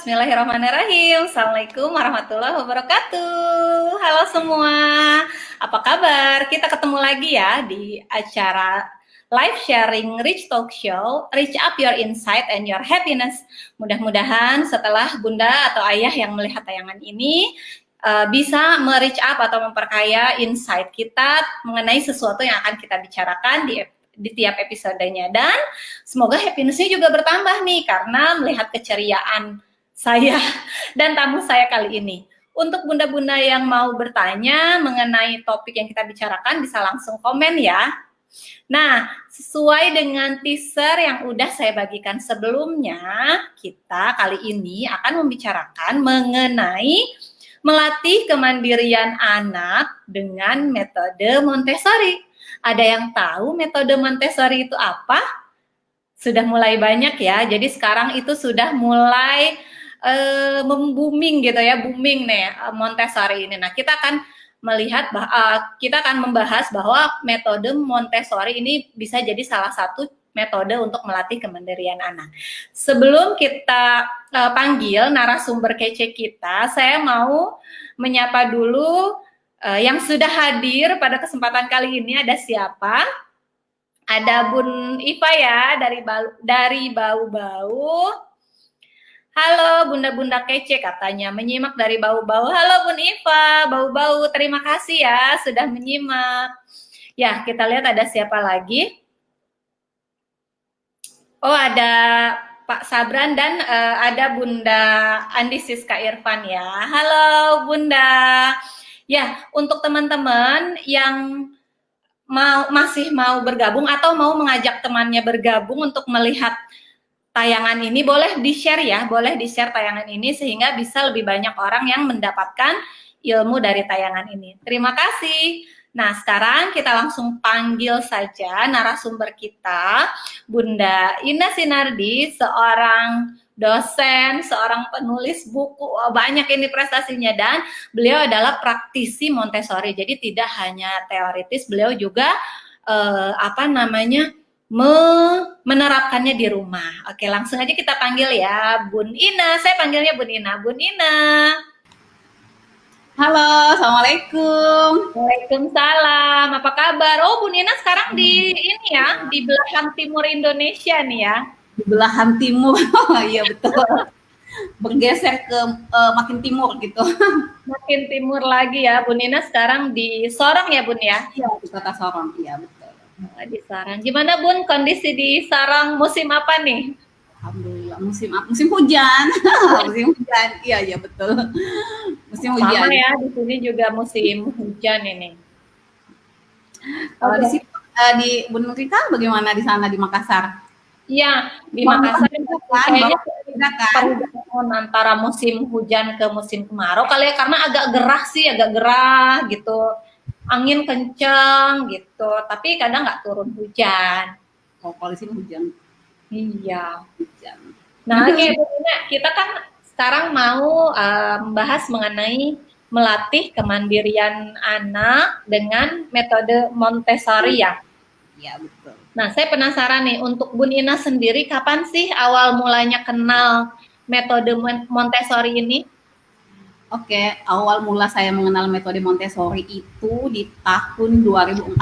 Bismillahirrahmanirrahim. Assalamualaikum warahmatullahi wabarakatuh. Halo semua, apa kabar? Kita ketemu lagi ya di acara live sharing Rich Talk Show, Reach Up Your Insight and Your Happiness. Mudah-mudahan setelah Bunda atau Ayah yang melihat tayangan ini bisa me-reach up atau memperkaya insight kita mengenai sesuatu yang akan kita bicarakan di tiap episodenya, dan semoga happiness-nya juga bertambah nih karena melihat keceriaan saya dan tamu saya kali ini. Untuk bunda-bunda yang mau bertanya mengenai topik yang kita bicarakan bisa langsung komen ya. Nah, sesuai dengan teaser yang udah saya bagikan sebelumnya, kita kali ini akan membicarakan mengenai melatih kemandirian anak dengan metode Montessori. Ada yang tahu metode Montessori itu apa? Sudah mulai banyak ya. Jadi sekarang itu sudah mulai booming gitu ya, booming nih Montessori ini. Nah, kita akan membahas bahwa metode Montessori ini bisa jadi salah satu metode untuk melatih kemandirian anak. Sebelum kita panggil narasumber kece kita, saya mau menyapa dulu yang sudah hadir pada kesempatan kali ini. Ada siapa? Ada Bun Iva ya dari Bau-Bau. Halo bunda-bunda kece katanya, menyimak dari Bau-Bau. Halo Bun Iva, Bau-Bau, terima kasih ya sudah menyimak. Ya, kita lihat ada siapa lagi. Oh, ada Pak Sabran dan ada Bunda Andi Siska Irfan ya. Halo Bunda. Ya, untuk teman-teman yang masih mau bergabung atau mau mengajak temannya bergabung untuk melihat tayangan ini, boleh di-share ya, boleh di-share tayangan ini sehingga bisa lebih banyak orang yang mendapatkan ilmu dari tayangan ini. Terima kasih. Nah, sekarang kita langsung panggil saja narasumber kita, Bunda Ina Sinardi, seorang dosen, seorang penulis buku, banyak ini prestasinya, dan beliau adalah praktisi Montessori. Jadi tidak hanya teoritis, beliau juga menerapkannya di rumah. Oke, langsung aja kita panggil ya, Bun Ina. Saya panggilnya Bun Ina. Bun Ina. Halo, Assalamualaikum. Waalaikumsalam. Apa kabar? Oh, Bun Ina sekarang di ini ya, di belahan timur Indonesia nih ya. Di belahan timur, iya betul. Bergeser ke makin timur gitu. Makin timur lagi ya, Bun Ina sekarang di Sorong ya, Bun ya? Iya, di kota Sorong, iya betul. Di Sorong. Gimana Bun kondisi di Sorong musim apa nih? Alhamdulillah, musim hujan. Musim hujan, iya betul. Musim hujan. Sama ya, di sini juga musim hujan ini. Di situ di Bun Rika bagaimana di sana di Makassar? Iya, di Makassar kayaknya perbedaan antara musim hujan ke musim kemarau kali ya, karena agak gerah gitu, angin kenceng gitu, tapi kadang nggak turun hujan. Oh, kalau di sini hujan. Iya. Hujan. Nah, oke, kita kan sekarang mau membahas mengenai melatih kemandirian anak dengan metode Montessori ya. Iya, betul. Nah, saya penasaran nih, untuk Bun Ina sendiri, kapan sih awal mulanya kenal metode Montessori ini? Oke, awal mula saya mengenal metode Montessori itu di tahun 2014.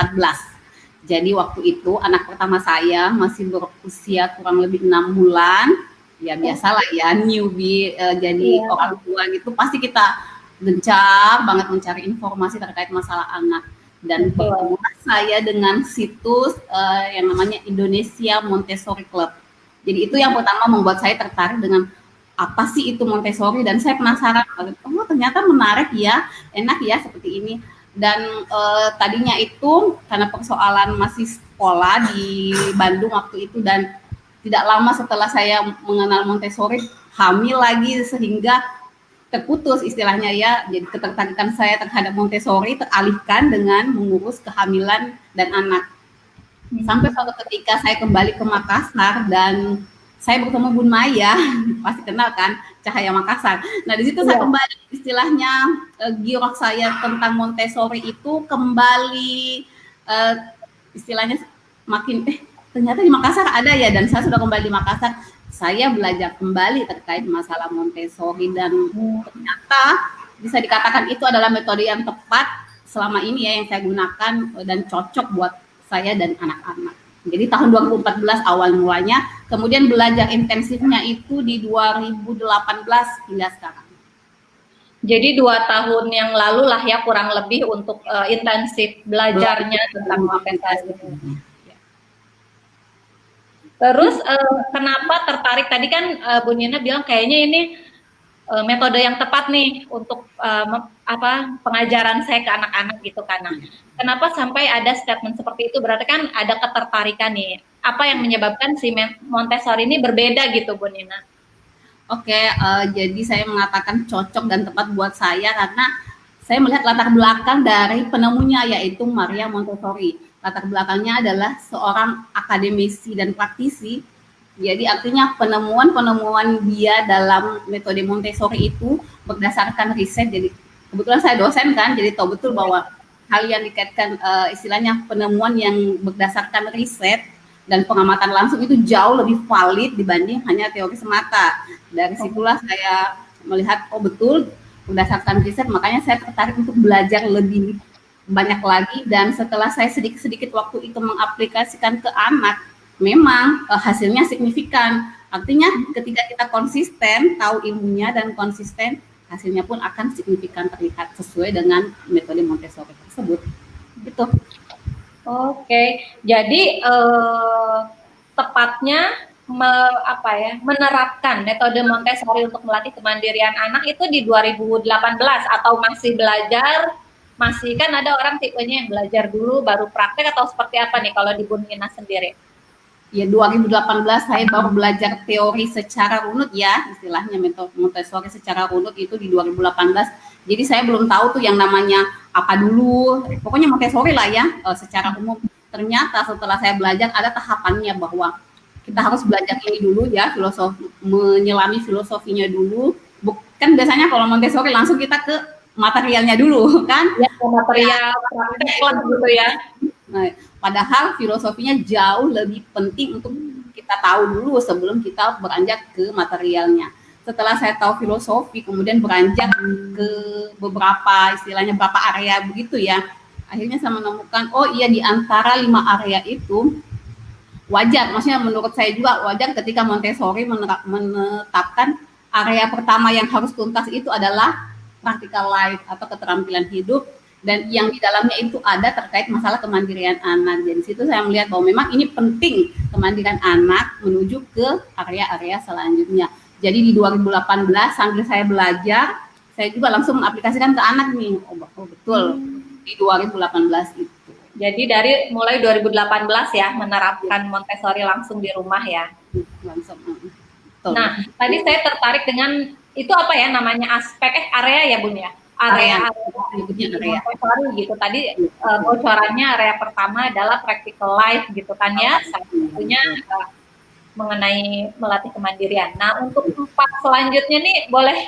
Jadi waktu itu anak pertama saya masih berusia kurang lebih 6 bulan. Ya biasalah ya, newbie jadi orang tua gitu, pasti kita gencar banget mencari informasi terkait masalah anak. Dan bertemu saya dengan situs yang namanya Indonesia Montessori Club. Jadi itu yang pertama membuat saya tertarik dengan apa sih itu Montessori, dan saya penasaran, oh ternyata menarik ya, enak ya seperti ini. Dan tadinya itu karena persoalan masih sekolah di Bandung waktu itu, dan tidak lama setelah saya mengenal Montessori hamil lagi, sehingga terputus istilahnya ya. Jadi ketertarikan saya terhadap Montessori teralihkan dengan mengurus kehamilan dan anak. Sampai suatu ketika saya kembali ke Makassar dan saya bertemu Bun Maya, pasti kenal kan, Cahaya Makassar. Nah di situ saya kembali istilahnya giroh saya tentang Montessori itu kembali istilahnya makin ternyata di Makassar ada ya, dan saya sudah kembali di Makassar. saya belajar kembali terkait masalah Montessori dan ternyata bisa dikatakan itu adalah metode yang tepat selama ini ya yang saya gunakan dan cocok buat saya dan anak-anak. Jadi tahun 2014 awal mulanya, kemudian belajar intensifnya itu di 2018 hingga sekarang. Jadi 2 tahun yang lalu lah ya kurang lebih untuk intensif belajarnya tentang Montessori. Terus kenapa tertarik tadi kan Bu Nina bilang kayaknya ini metode yang tepat nih untuk pengajaran saya ke anak-anak gitu kan. Nah, kenapa sampai ada statement seperti itu? Berarti kan ada ketertarikan nih. Apa yang menyebabkan si Montessori ini berbeda gitu, Bu Nina? Oke, jadi saya mengatakan cocok dan tepat buat saya karena saya melihat latar belakang dari penemunya yaitu Maria Montessori. Latar belakangnya adalah seorang akademisi dan praktisi. Jadi artinya penemuan-penemuan dia dalam metode Montessori itu berdasarkan riset. Jadi kebetulan saya dosen kan, jadi tahu betul bahwa hal yang dikaitkan istilahnya penemuan yang berdasarkan riset dan pengamatan langsung itu jauh lebih valid dibanding hanya teori semata. Dari situlah saya melihat, oh betul, berdasarkan riset, makanya saya tertarik untuk belajar lebih banyak lagi. Dan setelah saya sedikit-sedikit waktu itu mengaplikasikan ke anak, memang hasilnya signifikan. Artinya ketika kita konsisten, tahu ilmunya dan konsisten, hasilnya pun akan signifikan terlihat sesuai dengan metode Montessori tersebut. Gitu. Oke, jadi tepatnya menerapkan metode Montessori untuk melatih kemandirian anak itu di 2018 atau masih belajar, masih kan ada orang tipenya yang belajar dulu baru praktek atau seperti apa nih kalau di Bu Nina sendiri? Ya 2018 saya baru belajar teori secara runut ya, istilahnya metode Montessori secara runut itu di 2018. Jadi saya belum tahu tuh yang namanya apa dulu, pokoknya Montessori lah ya secara umum. Ternyata setelah saya belajar ada tahapannya bahwa kita harus belajar ini dulu ya, filosofi, menyelami filosofinya dulu. Bukan biasanya kalau Montessori langsung kita ke materialnya dulu kan? Ya, material praktek gitu ya. Nah, padahal filosofinya jauh lebih penting untuk kita tahu dulu sebelum kita beranjak ke materialnya. Setelah saya tahu filosofi, kemudian beranjak ke beberapa istilahnya beberapa area begitu ya. Akhirnya saya menemukan, oh iya di antara 5 area itu wajar, maksudnya menurut saya juga wajar ketika Montessori menetapkan area pertama yang harus tuntas itu adalah practical life atau keterampilan hidup. Dan yang di dalamnya itu ada terkait masalah kemandirian anak. Jadi situ saya melihat bahwa memang ini penting kemandirian anak menuju ke area-area selanjutnya. Jadi di 2018 sambil saya belajar, saya juga langsung mengaplikasikan ke anak nih. Oh betul, di 2018 itu. Jadi dari mulai 2018 ya menerapkan Montessori langsung di rumah ya. Langsung. Betul. Nah, tadi saya tertarik dengan itu apa ya namanya aspek area ya Bun ya. Area Montessori gitu. Tadi bocorannya area pertama adalah practical life gitu kan ya. Satunya mengenai melatih kemandirian. Nah, untuk 4 selanjutnya nih boleh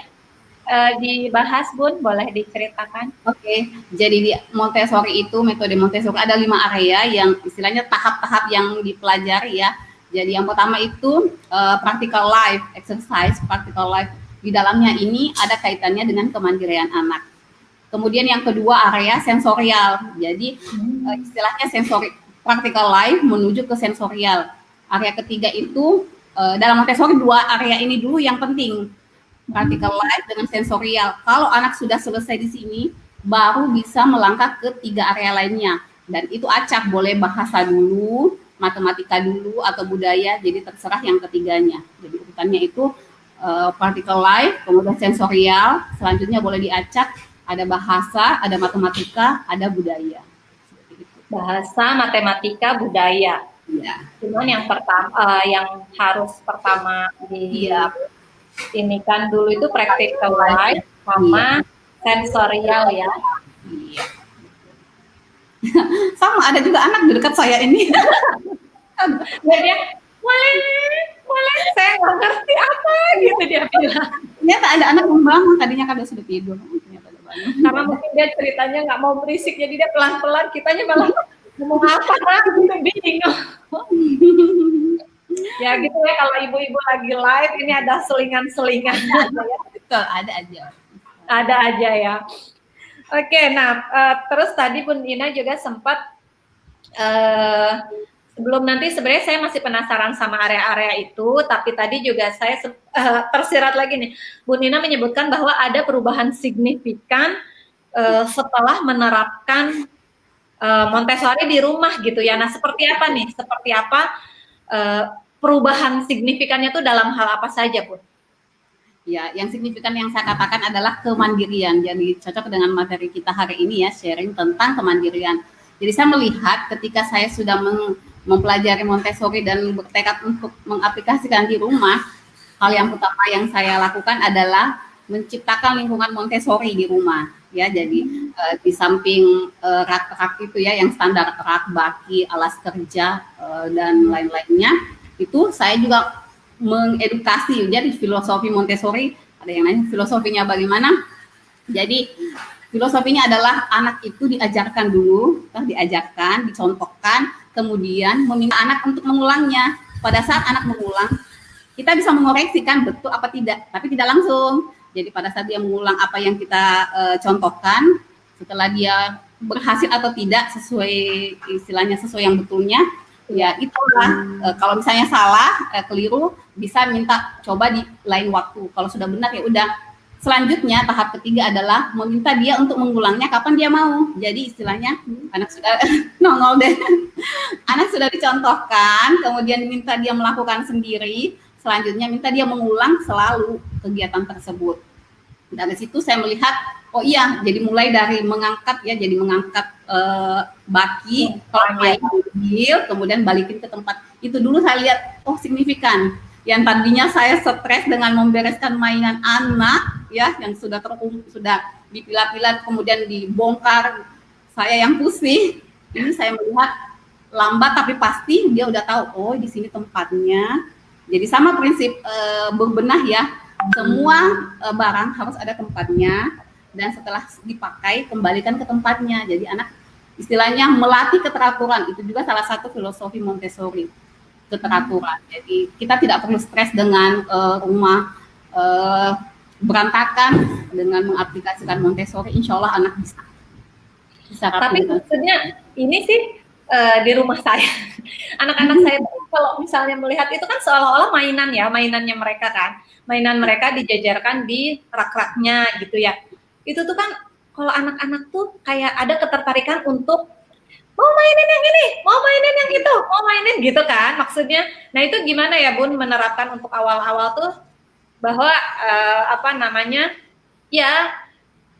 dibahas Bun, boleh diceritakan. Oke, jadi di Montessori itu metode Montessori ada 5 area yang istilahnya tahap-tahap yang dipelajari ya. Jadi yang pertama itu practical life exercise, practical life. Di dalamnya ini ada kaitannya dengan kemandirian anak. Kemudian yang kedua area sensorial. Jadi istilahnya sensori practical life menuju ke sensorial. Area ketiga itu dalam Montessori 2 area ini dulu yang penting. Practical life dengan sensorial. Kalau anak sudah selesai di sini, baru bisa melangkah ke 3 area lainnya. Dan itu acak, boleh bahasa dulu, matematika dulu, atau budaya. Jadi terserah yang ketiganya. Jadi urutannya itu practical life, kemudian sensorial, selanjutnya boleh diacak, ada bahasa, ada matematika, ada budaya. Bahasa, matematika, budaya. Ya. Cuman yang pertama, yang harus pertama ini kan dulu itu practical life sama sensorial ya. Iya. Sama ada juga anak di dekat saya ini. Dia boleh, saya nggak ngerti apa gitu dia bilang. Ternyata ada anak yang bangun, tadinya kan sudah tidur. Ternyata ada bangun. Karena mungkin dia ceritanya nggak mau berisik, jadi dia pelan-pelan, kitanya malah ngomong apa gitu bingung. Ya gitu ya, kalau ibu-ibu lagi live ini ada selingan-selingan. Betul, ada aja. Ada aja ya. Oke, nah terus tadi Bun Ina juga sempat sebelum nanti sebenarnya saya masih penasaran sama area-area itu, tapi tadi juga saya tersirat lagi nih. Bu Nina menyebutkan bahwa ada perubahan signifikan setelah menerapkan Montessori di rumah gitu ya. Nah, seperti apa nih? Seperti apa perubahan signifikannya tuh dalam hal apa saja, Bu? Ya, yang signifikan yang saya katakan adalah kemandirian. Jadi cocok dengan materi kita hari ini ya, sharing tentang kemandirian. Jadi saya melihat ketika saya sudah mempelajari Montessori dan bertekad untuk mengaplikasikan di rumah, hal yang pertama yang saya lakukan adalah menciptakan lingkungan Montessori di rumah. Ya, jadi di samping rak-rak itu ya, yang standar rak, baki, alas kerja dan lain-lainnya, itu saya juga mengedukasi. Jadi filosofi Montessori, ada yang nanya filosofinya bagaimana. Jadi filosofinya adalah anak itu diajarkan dulu, dicontohkan, kemudian meminta anak untuk mengulangnya. Pada saat anak mengulang, kita bisa mengoreksikan betul apa tidak, tapi tidak langsung. Jadi pada saat dia mengulang apa yang kita contohkan, setelah dia berhasil atau tidak sesuai istilahnya sesuai yang betulnya, ya itulah kalau misalnya salah, keliru, bisa minta coba di lain waktu. Kalau sudah benar ya udah. Selanjutnya tahap ketiga adalah meminta dia untuk mengulangnya kapan dia mau. Jadi istilahnya anak sudah nongol deh. Anak sudah dicontohkan, kemudian minta dia melakukan sendiri. Selanjutnya minta dia mengulang selalu kegiatan tersebut. Dari situ saya melihat, oh iya, jadi mulai dari mengangkat ya, jadi mengangkat baki, kalau main mobil, kemudian balikin ke tempat. Itu dulu saya lihat, oh signifikan. Yang tadinya saya stres dengan membereskan mainan anak, ya, yang sudah dipilah-pilah, kemudian dibongkar, saya yang pusing. Ini saya melihat lambat tapi pasti dia udah tahu, oh di sini tempatnya. Jadi sama prinsip berbenah ya, semua barang harus ada tempatnya, dan setelah dipakai kembalikan ke tempatnya. Jadi anak istilahnya melatih keteraturan, itu juga salah satu filosofi Montessori, keteraturan. Jadi kita tidak perlu stres dengan rumah berantakan. Dengan mengaplikasikan Montessori, insya Allah anak bisa Tapi maksudnya ini sih di rumah saya, anak-anak saya kalau misalnya melihat itu kan seolah-olah mainan ya, mainannya mereka kan, mainan mereka dijajarkan di rak-raknya gitu ya. Itu tuh kan kalau anak-anak tuh kayak ada ketertarikan untuk mau mainin yang ini, mau mainin yang itu, mau mainin gitu kan maksudnya. Nah itu gimana ya Bun menerapkan untuk awal-awal tuh bahwa ya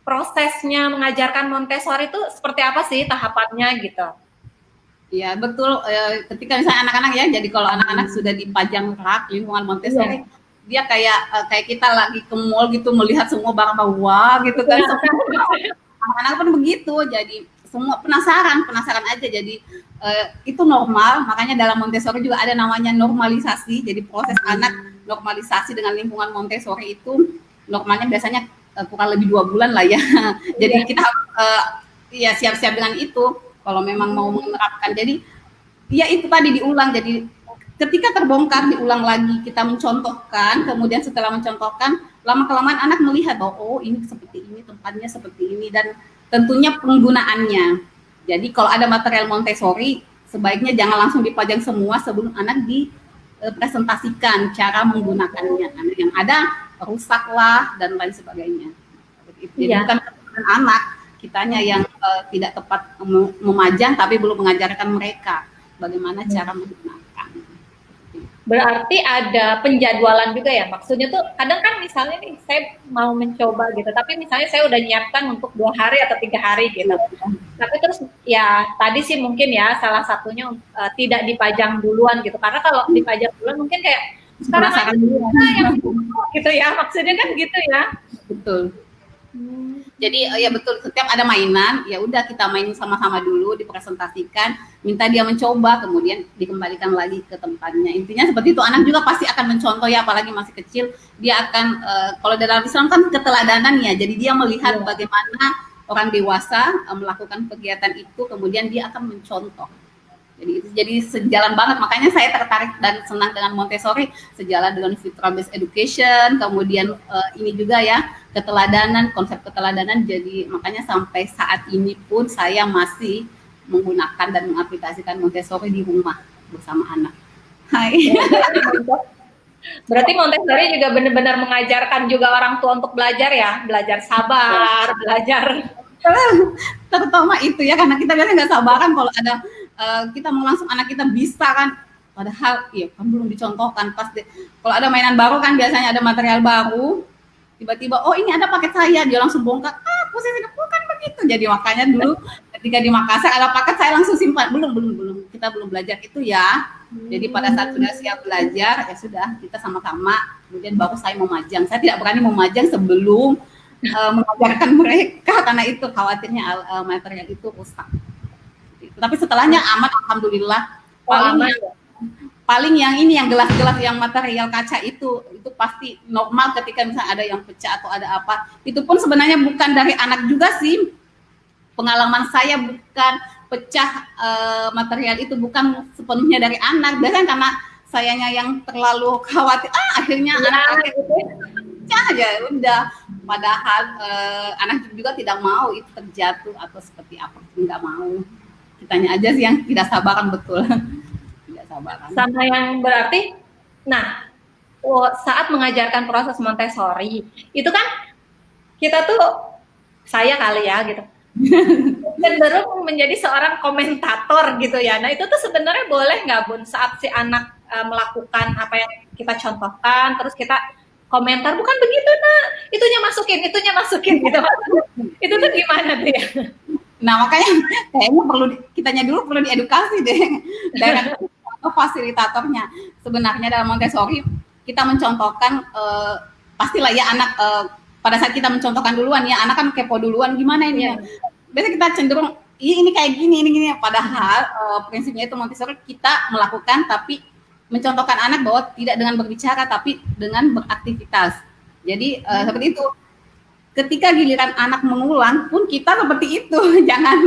prosesnya mengajarkan Montessori itu seperti apa sih tahapannya gitu? Ya betul, ketika misalnya anak-anak ya, jadi kalau anak-anak sudah dipajang rak lingkungan Montessori, dia kayak kita lagi ke mall gitu melihat semua barang wah gitu kan. Anak-anak pun begitu, jadi semua penasaran aja. Jadi itu normal, makanya dalam Montessori juga ada namanya normalisasi. Jadi proses anak normalisasi dengan lingkungan Montessori itu normalnya biasanya kurang lebih 2 bulan lah ya. Jadi kita ya siap-siap dengan itu kalau memang mau menerapkan. Jadi ya itu tadi diulang. Jadi ketika terbongkar diulang lagi, kita mencontohkan, kemudian setelah mencontohkan lama-kelamaan anak melihat bahwa oh ini seperti ini, tempatnya seperti ini, dan tentunya penggunaannya. Jadi kalau ada material Montessori sebaiknya jangan langsung dipajang semua sebelum anak dipresentasikan cara menggunakannya. Anak yang ada rusaklah dan lain sebagainya. Jadi bukan anak kitanya yang tidak tepat memajang tapi belum mengajarkan mereka bagaimana cara menggunakan. Berarti ada penjadwalan juga ya, maksudnya tuh kadang kan misalnya nih saya mau mencoba gitu, tapi misalnya saya udah nyiapkan untuk 2 hari atau 3 hari gitu, tapi terus ya tadi sih mungkin ya salah satunya tidak dipajang duluan gitu, karena kalau dipajang duluan mungkin kayak sekarang aja yang gitu ya, maksudnya kan gitu ya. Betul. Jadi ya betul, setiap ada mainan ya udah kita main sama-sama dulu, dipresentasikan, minta dia mencoba, kemudian dikembalikan lagi ke tempatnya. Intinya seperti itu, anak juga pasti akan mencontoh ya, apalagi masih kecil, dia akan kalau dalam Islam kan keteladanan ya, jadi dia melihat bagaimana orang dewasa melakukan kegiatan itu, kemudian dia akan mencontoh. Jadi sejalan banget, makanya saya tertarik dan senang dengan Montessori, sejalan dengan Fitra Based Education, kemudian ini juga ya keteladanan, konsep keteladanan. Jadi makanya sampai saat ini pun saya masih menggunakan dan mengaplikasikan Montessori di rumah bersama anak. Hai. Berarti Montessori juga benar-benar mengajarkan juga orang tua untuk belajar ya, belajar sabar, belajar. Terutama itu ya, karena kita biasanya nggak sabaran kalau ada kita mau langsung anak kita bisa kan, padahal iya kan belum dicontohkan pas kalau ada mainan baru kan biasanya ada material baru, tiba-tiba oh ini ada paket saya, dia langsung bongkar, posisi bukan begitu. Jadi makanya dulu ketika di Makassar ada paket saya langsung simpan, belum kita belum belajar itu ya. Jadi pada saat sudah siap belajar ya sudah kita sama-sama, kemudian baru saya memajang. Saya tidak berani memajang sebelum mengajarkan mereka karena itu khawatirnya material itu rusak. Tapi setelahnya aman, alhamdulillah. Paling yang ini yang gelas-gelas yang material kaca itu pasti normal ketika misalnya ada yang pecah atau ada apa. Itu pun sebenarnya bukan dari anak juga sih. Pengalaman saya bukan pecah material itu bukan sepenuhnya dari anak. Biasanya karena sayanya yang terlalu khawatir, akhirnya anak pecah aja udah. Padahal anak juga tidak mau itu terjatuh atau seperti apa, nggak mau. Kitanya aja sih yang tidak sabaran, betul. Tidak sabaran. Sama yang berarti, nah saat mengajarkan proses Montessori, itu kan kita tuh, saya kali ya gitu, cenderung menjadi seorang komentator gitu ya. Nah itu tuh sebenarnya boleh nggak Bun, saat si anak melakukan apa yang kita contohkan, terus kita komentar, bukan begitu nak, itunya masukin gitu. Itu tuh gimana tuh ya? Nah makanya kayaknya kitanya dulu perlu diedukasi deh dari fasilitatornya. Sebenarnya dalam Montessori kita mencontohkan pastilah ya anak pada saat kita mencontohkan duluan ya, anak kan kepo duluan gimana ini. Biasanya kita cenderung ini kayak gini. Padahal prinsipnya itu Montessori kita melakukan tapi mencontohkan anak bahwa tidak dengan berbicara tapi dengan beraktivitas. Jadi seperti itu. Ketika giliran anak mengulang pun kita seperti itu, jangan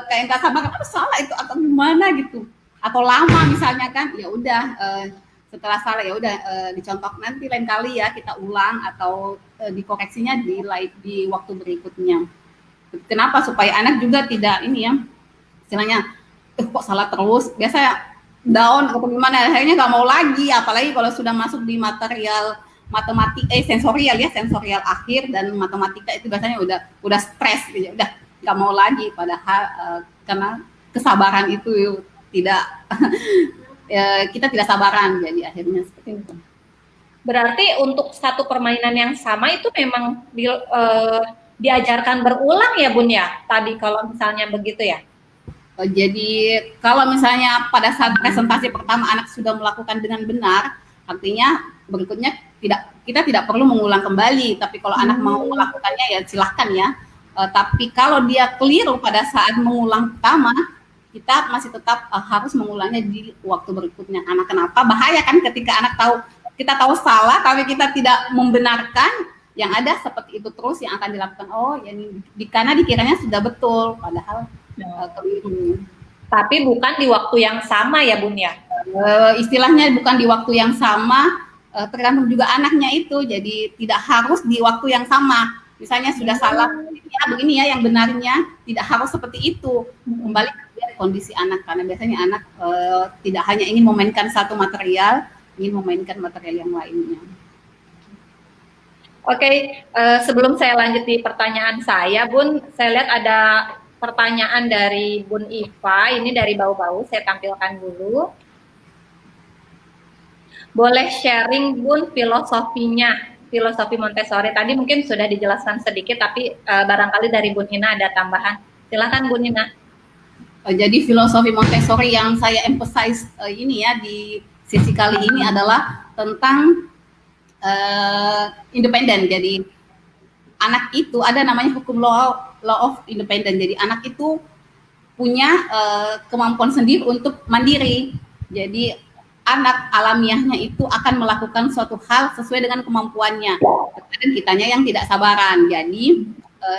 kayak nggak sabar, apa salah itu atau gimana gitu, atau lama misalnya kan, ya udah setelah salah ya udah dicontoh nanti lain kali ya kita ulang atau dikoreksinya di waktu berikutnya. Kenapa? Supaya anak juga tidak ini ya, istilahnya kok salah terus, biasa down atau gimana, akhirnya nggak mau lagi, apalagi kalau sudah masuk di material sensorial akhir dan matematika itu biasanya udah stres gitu, udah nggak mau lagi, padahal karena kesabaran itu tidak kita tidak sabaran, jadi akhirnya seperti itu. Berarti untuk satu permainan yang sama itu memang diajarkan berulang ya Bun ya, tadi kalau misalnya begitu ya? Jadi kalau misalnya pada saat presentasi pertama anak sudah melakukan dengan benar, artinya berikutnya kita tidak perlu mengulang kembali. Tapi kalau anak mau melakukannya ya silahkan ya. Tapi kalau dia keliru pada saat mengulang pertama, kita masih tetap harus mengulangnya di waktu berikutnya. Karena kenapa? Bahaya kan ketika anak kita tahu salah, tapi kita tidak membenarkan, yang ada seperti itu terus yang akan dilakukan. Oh, ya karena dikiranya sudah betul, padahal keliru. Tapi bukan di waktu yang sama ya Bun ya? Istilahnya bukan di waktu yang sama, tergantung juga anaknya itu, jadi tidak harus di waktu yang sama. Misalnya sudah salah, ya begini ya yang benarnya, tidak harus seperti itu. Kembali ke kondisi anak, karena biasanya anak tidak hanya ingin memainkan satu material, ingin memainkan material yang lainnya. Oke, sebelum saya lanjut di pertanyaan saya, Bun, saya lihat ada pertanyaan dari Bun Iva, ini dari Bau-Bau, saya tampilkan dulu. Boleh sharing Bun filosofinya, filosofi Montessori. Tadi mungkin sudah dijelaskan sedikit, tapi barangkali dari Bun Ina ada tambahan. Silakan Bun Ina. Jadi filosofi Montessori yang saya emphasize ini ya di sesi kali ini adalah tentang independen. Jadi anak itu ada namanya hukum law of independent. Jadi anak itu punya kemampuan sendiri untuk mandiri. Jadi anak alamiahnya itu akan melakukan suatu hal sesuai dengan kemampuannya. Dan kitanya yang tidak sabaran. Jadi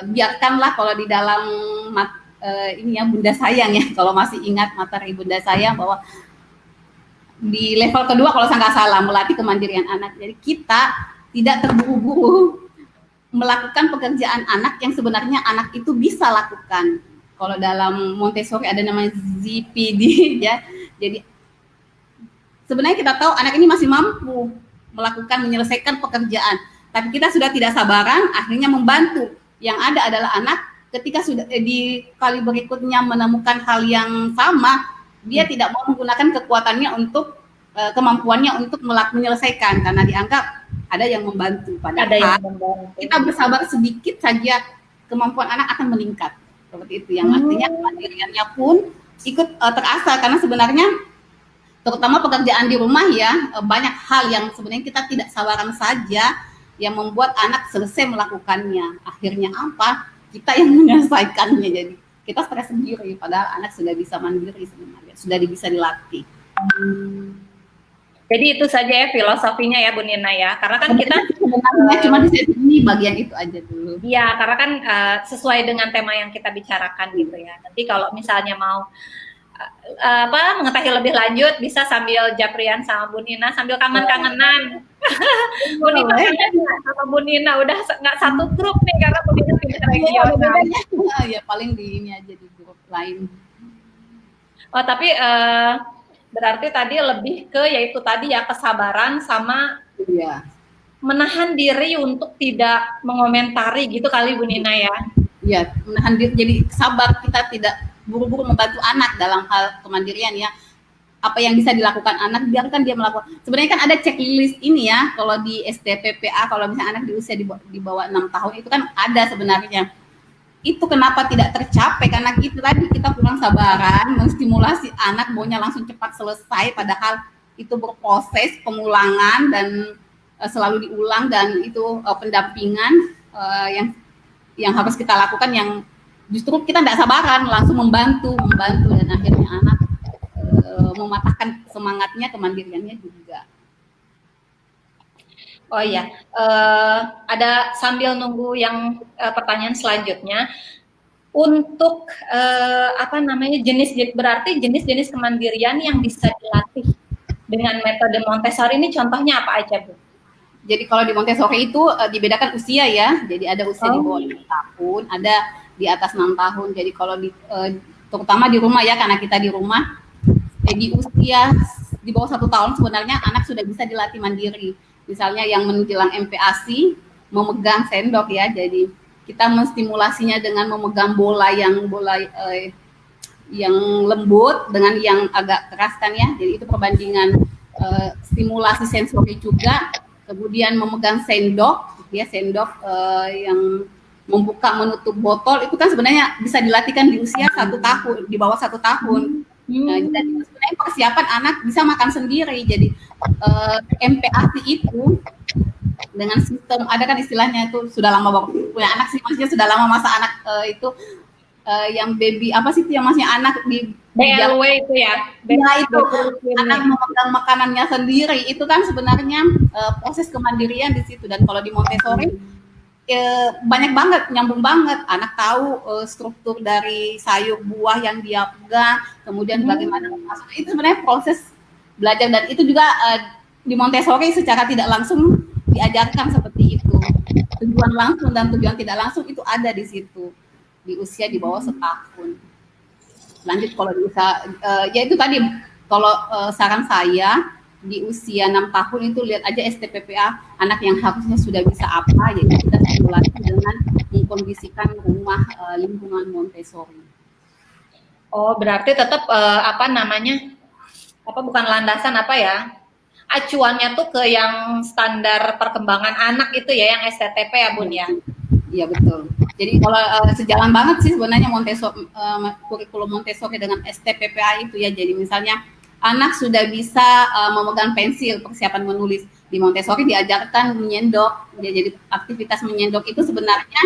biarkanlah kalau di dalam ini ya Bunda Sayang ya, kalau masih ingat materi Bunda Sayang bahwa di level kedua kalau saya nggak salah melatih kemandirian anak. Jadi kita tidak terburu-buru melakukan pekerjaan anak yang sebenarnya anak itu bisa lakukan. Kalau dalam Montessori ada namanya ZPD ya. Jadi sebenarnya kita tahu anak ini masih mampu melakukan menyelesaikan pekerjaan, tapi kita sudah tidak sabaran akhirnya membantu. Yang ada adalah anak ketika sudah di kali berikutnya menemukan hal yang sama, dia tidak mau menggunakan kekuatannya untuk kemampuannya untuk menyelesaikan karena dianggap ada yang membantu. Padahal kita bersabar sedikit saja kemampuan anak akan meningkat. Seperti itu, yang artinya kemandiriannya pun ikut terasa karena sebenarnya terutama pekerjaan di rumah ya, banyak hal yang sebenarnya kita tidak sabaran saja yang membuat anak selesai melakukannya. Akhirnya apa? Kita yang menyelesaikannya. Jadi kita stres sendiri padahal anak sudah bisa mandiri sebenarnya, sudah bisa dilatih. Jadi itu saja ya filosofinya ya Bu Nina ya, karena kan kita sebenarnya cuma di sini bagian itu aja dulu. Iya, karena kan sesuai dengan tema yang kita bicarakan gitu ya. Nanti kalau misalnya mau mengetahui lebih lanjut bisa sambil japrian sama Bu Nina sambil kangen-kangenan. Bu Nina sama Bu Nina udah nggak satu grup nih karena Bu Nina pindah regional. Ya paling di ini aja di grup lain. Oh tapi berarti tadi lebih ke yaitu tadi ya kesabaran sama menahan diri untuk tidak mengomentari gitu kali Bu Nina ya. Iya, menahan diri, jadi sabar, kita tidak buru-buru membantu anak dalam hal kemandirian ya. Apa yang bisa dilakukan anak biarkan dia melakukan. Sebenarnya kan ada checklist ini ya, kalau di STPPA kalau misalnya anak di usia di bawah 6 tahun itu kan ada sebenarnya. Itu kenapa tidak tercapai karena itu tadi kita kurang sabaran menstimulasi anak maunya langsung cepat selesai padahal itu berproses pengulangan dan selalu diulang dan itu pendampingan yang harus kita lakukan yang justru kita tidak sabaran langsung membantu dan akhirnya anak mematahkan semangatnya kemandiriannya juga. Oh iya, ada sambil nunggu yang pertanyaan selanjutnya untuk jenis-jenis kemandirian yang bisa dilatih dengan metode Montessori ini contohnya apa aja Bu? Jadi kalau di Montessori itu dibedakan usia ya, jadi ada usia di bawah 6 tahun, ada di atas 6 tahun. Jadi kalau terutama di rumah ya karena kita di rumah, di usia di bawah 1 tahun sebenarnya anak sudah bisa dilatih mandiri. Misalnya yang menjelang MPASI memegang sendok ya, jadi kita menstimulasinya dengan memegang bola yang lembut dengan yang agak keras kan ya, jadi itu perbandingan stimulasi sensori juga. Kemudian memegang sendok ya, sendok yang membuka menutup botol itu kan sebenarnya bisa dilatihkan di usia 1 tahun, di bawah 1 tahun. Nah, jadi sebenarnya persiapan anak bisa makan sendiri. Jadi MPASI itu dengan sistem ada kan istilahnya itu sudah lama banget punya anak sih, maksudnya sudah lama masa anak itu yang baby apa sih itu yang masih anak di BLW itu ya. Nah itu anak memegang makanannya sendiri itu kan sebenarnya proses kemandirian di situ. Dan kalau di Montessori banyak banget, nyambung banget. Anak tahu struktur dari sayur buah yang dia pegang, kemudian bagaimana masuk. Itu sebenarnya proses belajar dan itu juga di Montessori secara tidak langsung diajarkan seperti itu. Tujuan langsung dan tujuan tidak langsung itu ada di situ di usia di bawah 1 tahun. Lanjut kalau bisa ya itu tadi kalau saran saya di usia 6 tahun itu lihat aja STPPA anak yang harusnya sudah bisa apa, ya kita stimulasi dengan mengkondisikan rumah lingkungan Montessori. Oh berarti tetap bukan landasan acuannya tuh ke yang standar perkembangan anak itu ya, yang STTP ya Bun ya. Iya betul. Jadi kalau sejalan banget sih sebenarnya Montessori kurikulum Montessori dengan STPPA itu ya. Jadi misalnya anak sudah bisa memegang pensil, persiapan menulis. Di Montessori diajarkan menyendok. Jadi aktivitas menyendok itu sebenarnya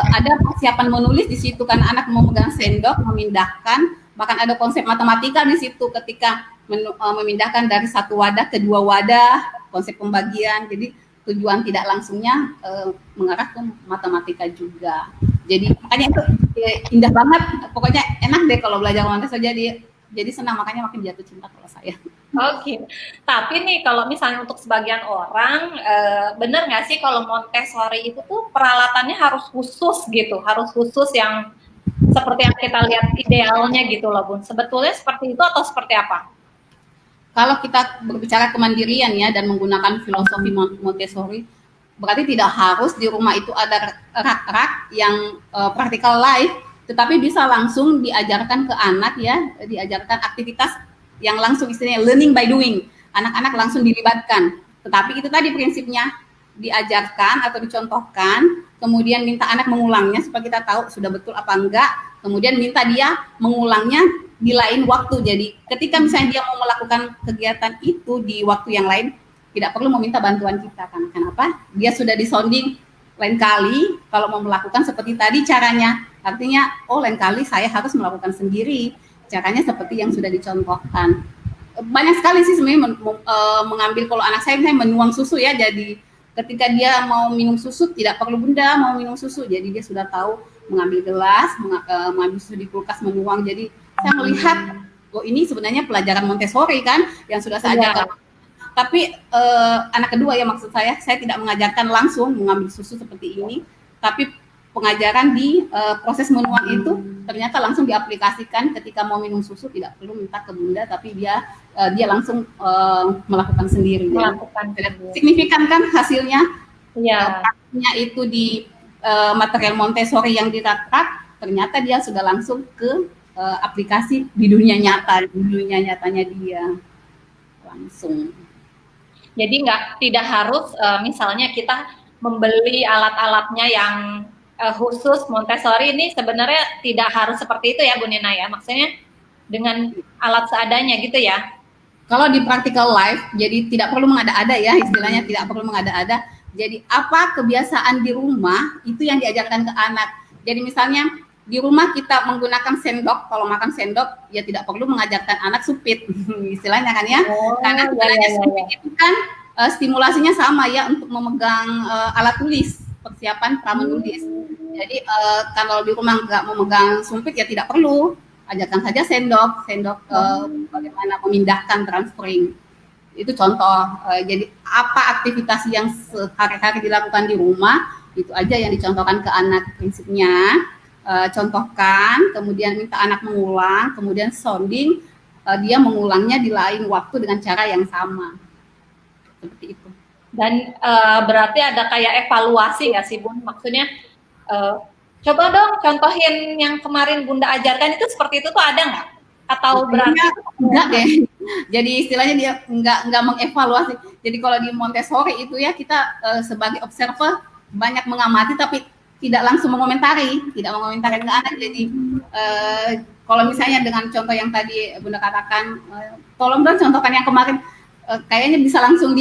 ada persiapan menulis di situ kan, anak memegang sendok, memindahkan, bahkan ada konsep matematika di situ ketika memindahkan dari 1 wadah ke 2 wadah, konsep pembagian. Jadi tujuan tidak langsungnya mengarah ke matematika juga. Jadi makanya itu indah banget, pokoknya enak deh kalau belajar Montessori, jadi senang, makanya makin jatuh cinta kalau saya. Oke, tapi nih kalau misalnya untuk sebagian orang, bener nggak sih kalau Montessori itu tuh peralatannya harus khusus gitu, harus khusus yang seperti yang kita lihat idealnya gitu loh Bun. Sebetulnya seperti itu atau seperti apa? Kalau kita berbicara kemandirian ya dan menggunakan filosofi Montessori, berarti tidak harus di rumah itu ada rak-rak yang praktikal live, tetapi bisa langsung diajarkan ke anak ya, diajarkan aktivitas yang langsung, istilahnya learning by doing. Anak-anak langsung dilibatkan. Tetapi itu tadi prinsipnya, diajarkan atau dicontohkan, kemudian minta anak mengulangnya supaya kita tahu sudah betul apa enggak, kemudian minta dia mengulangnya di lain waktu. Jadi ketika misalnya dia mau melakukan kegiatan itu di waktu yang lain, tidak perlu meminta bantuan kita kan. Kenapa? Dia sudah disounding lain kali kalau mau melakukan seperti tadi caranya. Artinya, oh lain kali saya harus melakukan sendiri. Caranya seperti yang sudah dicontohkan. Banyak sekali sih sebenarnya mengambil, kalau anak saya misalnya menuang susu ya, jadi ketika dia mau minum susu tidak perlu bunda mau minum susu, jadi dia sudah tahu mengambil gelas, mengambil susu di kulkas, menuang. Jadi saya melihat, oh ini sebenarnya pelajaran Montessori kan yang sudah saya ajarkan. Tapi anak kedua ya, maksud saya tidak mengajarkan langsung mengambil susu seperti ini, tapi pengajaran di proses menuang itu ternyata langsung diaplikasikan. Ketika mau minum susu tidak perlu minta ke bunda, tapi dia langsung melakukan sendiri. Signifikan kan hasilnya? Iya. Praktiknya itu di material Montessori yang dirakrak, ternyata dia sudah langsung ke aplikasi di dunia nyata, di dunia nyatanya dia langsung. Jadi tidak harus misalnya kita membeli alat-alatnya yang khusus Montessori ini, sebenarnya tidak harus seperti itu ya Bu Nina ya, maksudnya dengan alat seadanya gitu ya. Kalau di practical life, jadi tidak perlu mengada-ada ya, istilahnya tidak perlu mengada-ada. Jadi apa kebiasaan di rumah itu yang diajarkan ke anak. Jadi misalnya di rumah kita menggunakan sendok, kalau makan sendok ya tidak perlu mengajarkan anak supit istilahnya kan ya. Karena sebenarnya supit itu kan stimulasinya sama ya untuk memegang alat tulis, persiapan pramenulis. Jadi kalau di rumah nggak memegang sumpit ya tidak perlu, ajarkan saja sendok bagaimana memindahkan transferring. Itu contoh. Jadi apa aktivitas yang sehari-hari dilakukan di rumah, itu aja yang dicontohkan ke anak prinsipnya. Contohkan, kemudian minta anak mengulang, kemudian sounding, dia mengulangnya di lain waktu dengan cara yang sama. Seperti itu. Dan berarti ada kayak evaluasi nggak sih Bun? Maksudnya coba dong contohin yang kemarin Bunda ajarkan itu, seperti itu tuh ada nggak? Atau berarti enggak deh. Jadi istilahnya dia enggak mengevaluasi. Jadi kalau di Montessori itu ya kita sebagai observer banyak mengamati tapi tidak langsung mengomentari ke anak. Jadi kalau misalnya dengan contoh yang tadi Bunda katakan, tolong dong contohkan yang kemarin, kayaknya bisa langsung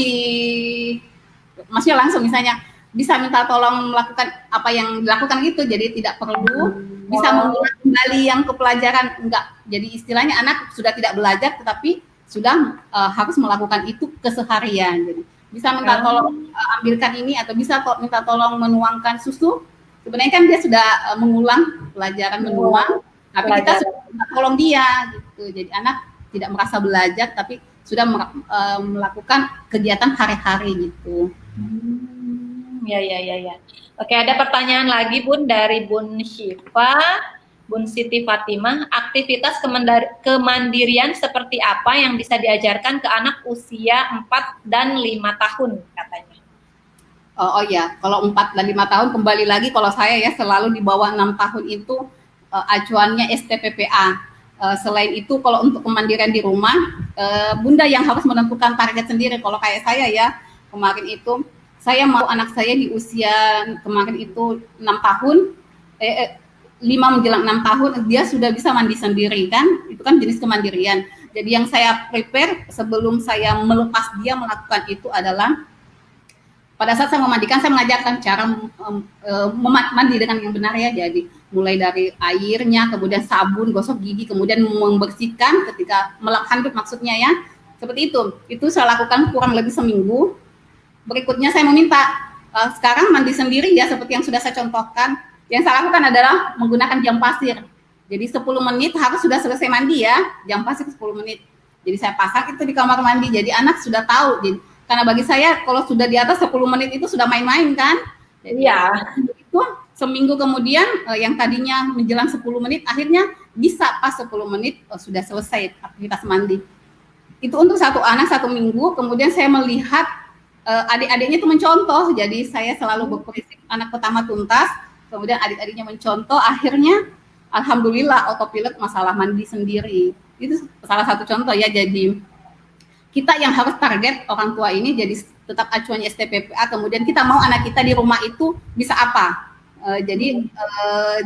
maksudnya langsung misalnya bisa minta tolong melakukan apa yang dilakukan gitu, jadi tidak perlu bisa mengulang kembali yang ke pelajaran, enggak. Jadi istilahnya anak sudah tidak belajar tetapi sudah harus melakukan itu keseharian. Jadi bisa minta tolong ambilkan ini, atau bisa minta tolong menuangkan susu. Sebenarnya kan dia sudah mengulang pelajaran menuang, tapi kita sudah minta tolong dia gitu. Jadi anak tidak merasa belajar tapi sudah melakukan kegiatan hari-hari gitu. Ya. Oke, ada pertanyaan lagi Bun dari Bun Syifa, Bun Siti Fatimah. Aktivitas kemandirian seperti apa yang bisa diajarkan ke anak usia 4 dan 5 tahun katanya? Oh ya, kalau 4 dan 5 tahun kembali lagi, kalau saya ya selalu di bawah 6 tahun itu acuannya STPPA. Selain itu kalau untuk kemandirian di rumah, bunda yang harus menentukan target sendiri. Kalau kayak saya ya, kemarin itu saya mau anak saya di usia kemarin itu 6 tahun, 5 menjelang 6 tahun, dia sudah bisa mandi sendiri kan, itu kan jenis kemandirian. Jadi yang saya prepare sebelum saya melepas dia melakukan itu adalah, pada saat saya memandikan, saya mengajarkan cara mandi dengan yang benar ya. Jadi mulai dari airnya, kemudian sabun, gosok gigi, kemudian membersihkan ketika melap handuk maksudnya ya. Seperti itu. Itu saya lakukan kurang lebih seminggu. Berikutnya saya meminta sekarang mandi sendiri ya, seperti yang sudah saya contohkan. Yang saya lakukan adalah menggunakan jam pasir. Jadi 10 menit harus sudah selesai mandi ya, jam pasir 10 menit. Jadi saya pasang itu di kamar mandi, jadi anak sudah tahu. Jadi, karena bagi saya kalau sudah di atas 10 menit itu sudah main-main kan. Jadi Iya. itu seminggu kemudian yang tadinya menjelang 10 menit akhirnya bisa pas 10 menit sudah selesai aktivitas mandi. Itu untuk satu anak 1 minggu, kemudian saya melihat adik-adiknya itu mencontoh, jadi saya selalu berprinsip anak pertama tuntas, kemudian adik-adiknya mencontoh, akhirnya alhamdulillah autopilot masalah mandi sendiri. Itu salah satu contoh ya. Jadi kita yang harus target orang tua ini jadi tetap acuannya STPPA, kemudian kita mau anak kita di rumah itu bisa apa. Jadi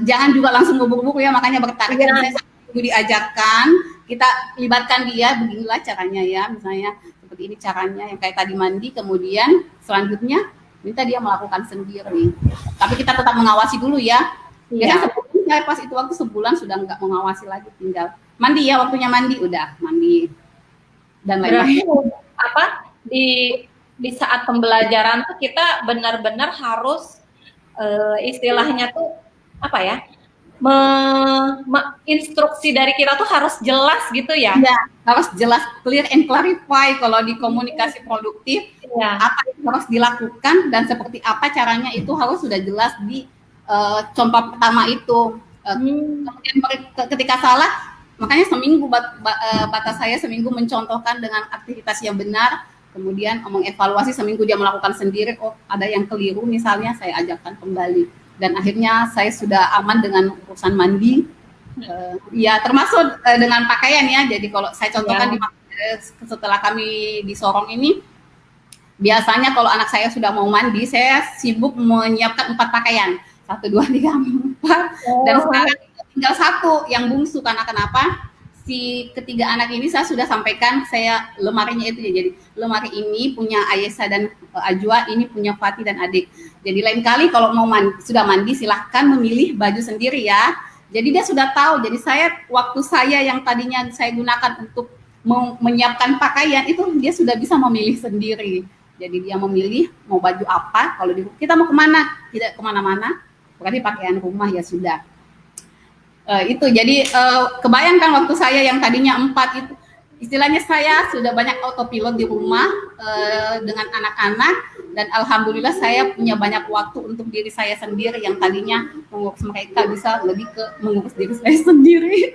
jangan juga langsung bubuk-bubuk ya, makanya bertarget. Saya diajarkan, kita libatkan dia, beginilah caranya ya, misalnya seperti ini caranya, yang kayak tadi mandi, kemudian selanjutnya minta dia melakukan sendiri. Tapi kita tetap mengawasi dulu ya. Biasanya sebelumnya pas itu waktu sebulan sudah nggak mengawasi lagi, tinggal mandi ya, waktunya mandi udah mandi dan lain-lain. Apa di saat pembelajaran tuh kita benar-benar harus istilahnya tuh apa ya, instruksi dari kita tuh harus jelas gitu ya. Ya, harus jelas, clear and clarify kalau di komunikasi produktif, apa yang harus dilakukan dan seperti apa caranya itu harus sudah jelas di contoh pertama itu. Kemudian ketika salah, makanya seminggu batas saya seminggu mencontohkan dengan aktivitas yang benar, kemudian mengevaluasi seminggu dia melakukan sendiri, oh ada yang keliru misalnya, saya ajarkan kembali. Dan akhirnya saya sudah aman dengan urusan mandi, ya termasuk dengan pakaian ya. Jadi kalau saya contohkan setelah kami di Sorong ini, biasanya kalau anak saya sudah mau mandi, saya sibuk menyiapkan 4 pakaian, 1, 2, 3, 4, dan sekarang tinggal 1 yang bungsu. Karena kenapa? Si ketiga anak ini saya sudah sampaikan, saya lemarinya itu ya, jadi lemari ini punya Ayesa dan Ajwa, ini punya Fatih dan adik. Jadi lain kali kalau mau sudah mandi silahkan memilih baju sendiri ya. Jadi dia sudah tahu. Jadi waktu saya yang tadinya saya gunakan untuk menyiapkan pakaian itu dia sudah bisa memilih sendiri. Jadi dia memilih mau baju apa. Kalau kita mau kemana, tidak kemana-mana, berarti pakaian rumah ya sudah. Itu jadi kebayangkan waktu saya yang tadinya 4 itu, istilahnya saya sudah banyak autopilot di rumah dengan anak-anak, dan alhamdulillah saya punya banyak waktu untuk diri saya sendiri yang tadinya mengurus mereka bisa lebih ke mengurus diri saya sendiri.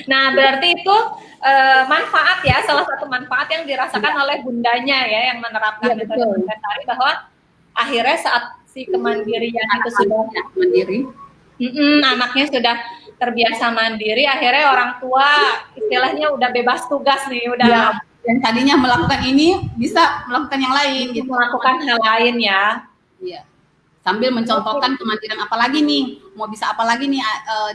Nah, berarti itu manfaat ya, salah satu manfaat yang dirasakan oleh bundanya ya, yang menerapkan metode Montessori, bahwa akhirnya saat si kemandirian itu sudah mandiri, anaknya sudah terbiasa mandiri, akhirnya orang tua istilahnya udah bebas tugas nih, udah yang tadinya melakukan ini bisa melakukan yang lain, gitu. Melakukan hal lain ya. Iya. Sambil mencontohkan kemandirian apalagi nih, mau bisa apa lagi nih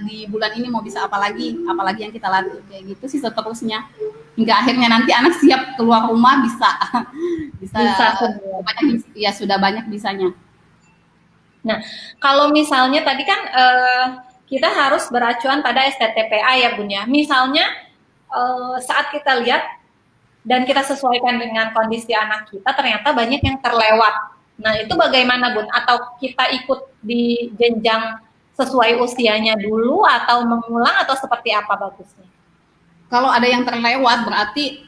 di bulan ini, mau bisa apalagi yang kita latih, kayak gitu sih seterusnya. Hingga akhirnya nanti anak siap keluar rumah bisa banyak, ya sudah banyak bisanya. Nah, kalau misalnya tadi kan kita harus beracuan pada STTPA ya Bun ya. Misalnya saat kita lihat dan kita sesuaikan dengan kondisi anak kita, ternyata banyak yang terlewat. Nah, itu bagaimana Bun? Atau kita ikut di jenjang sesuai usianya dulu, atau mengulang, atau seperti apa bagusnya? Kalau ada yang terlewat berarti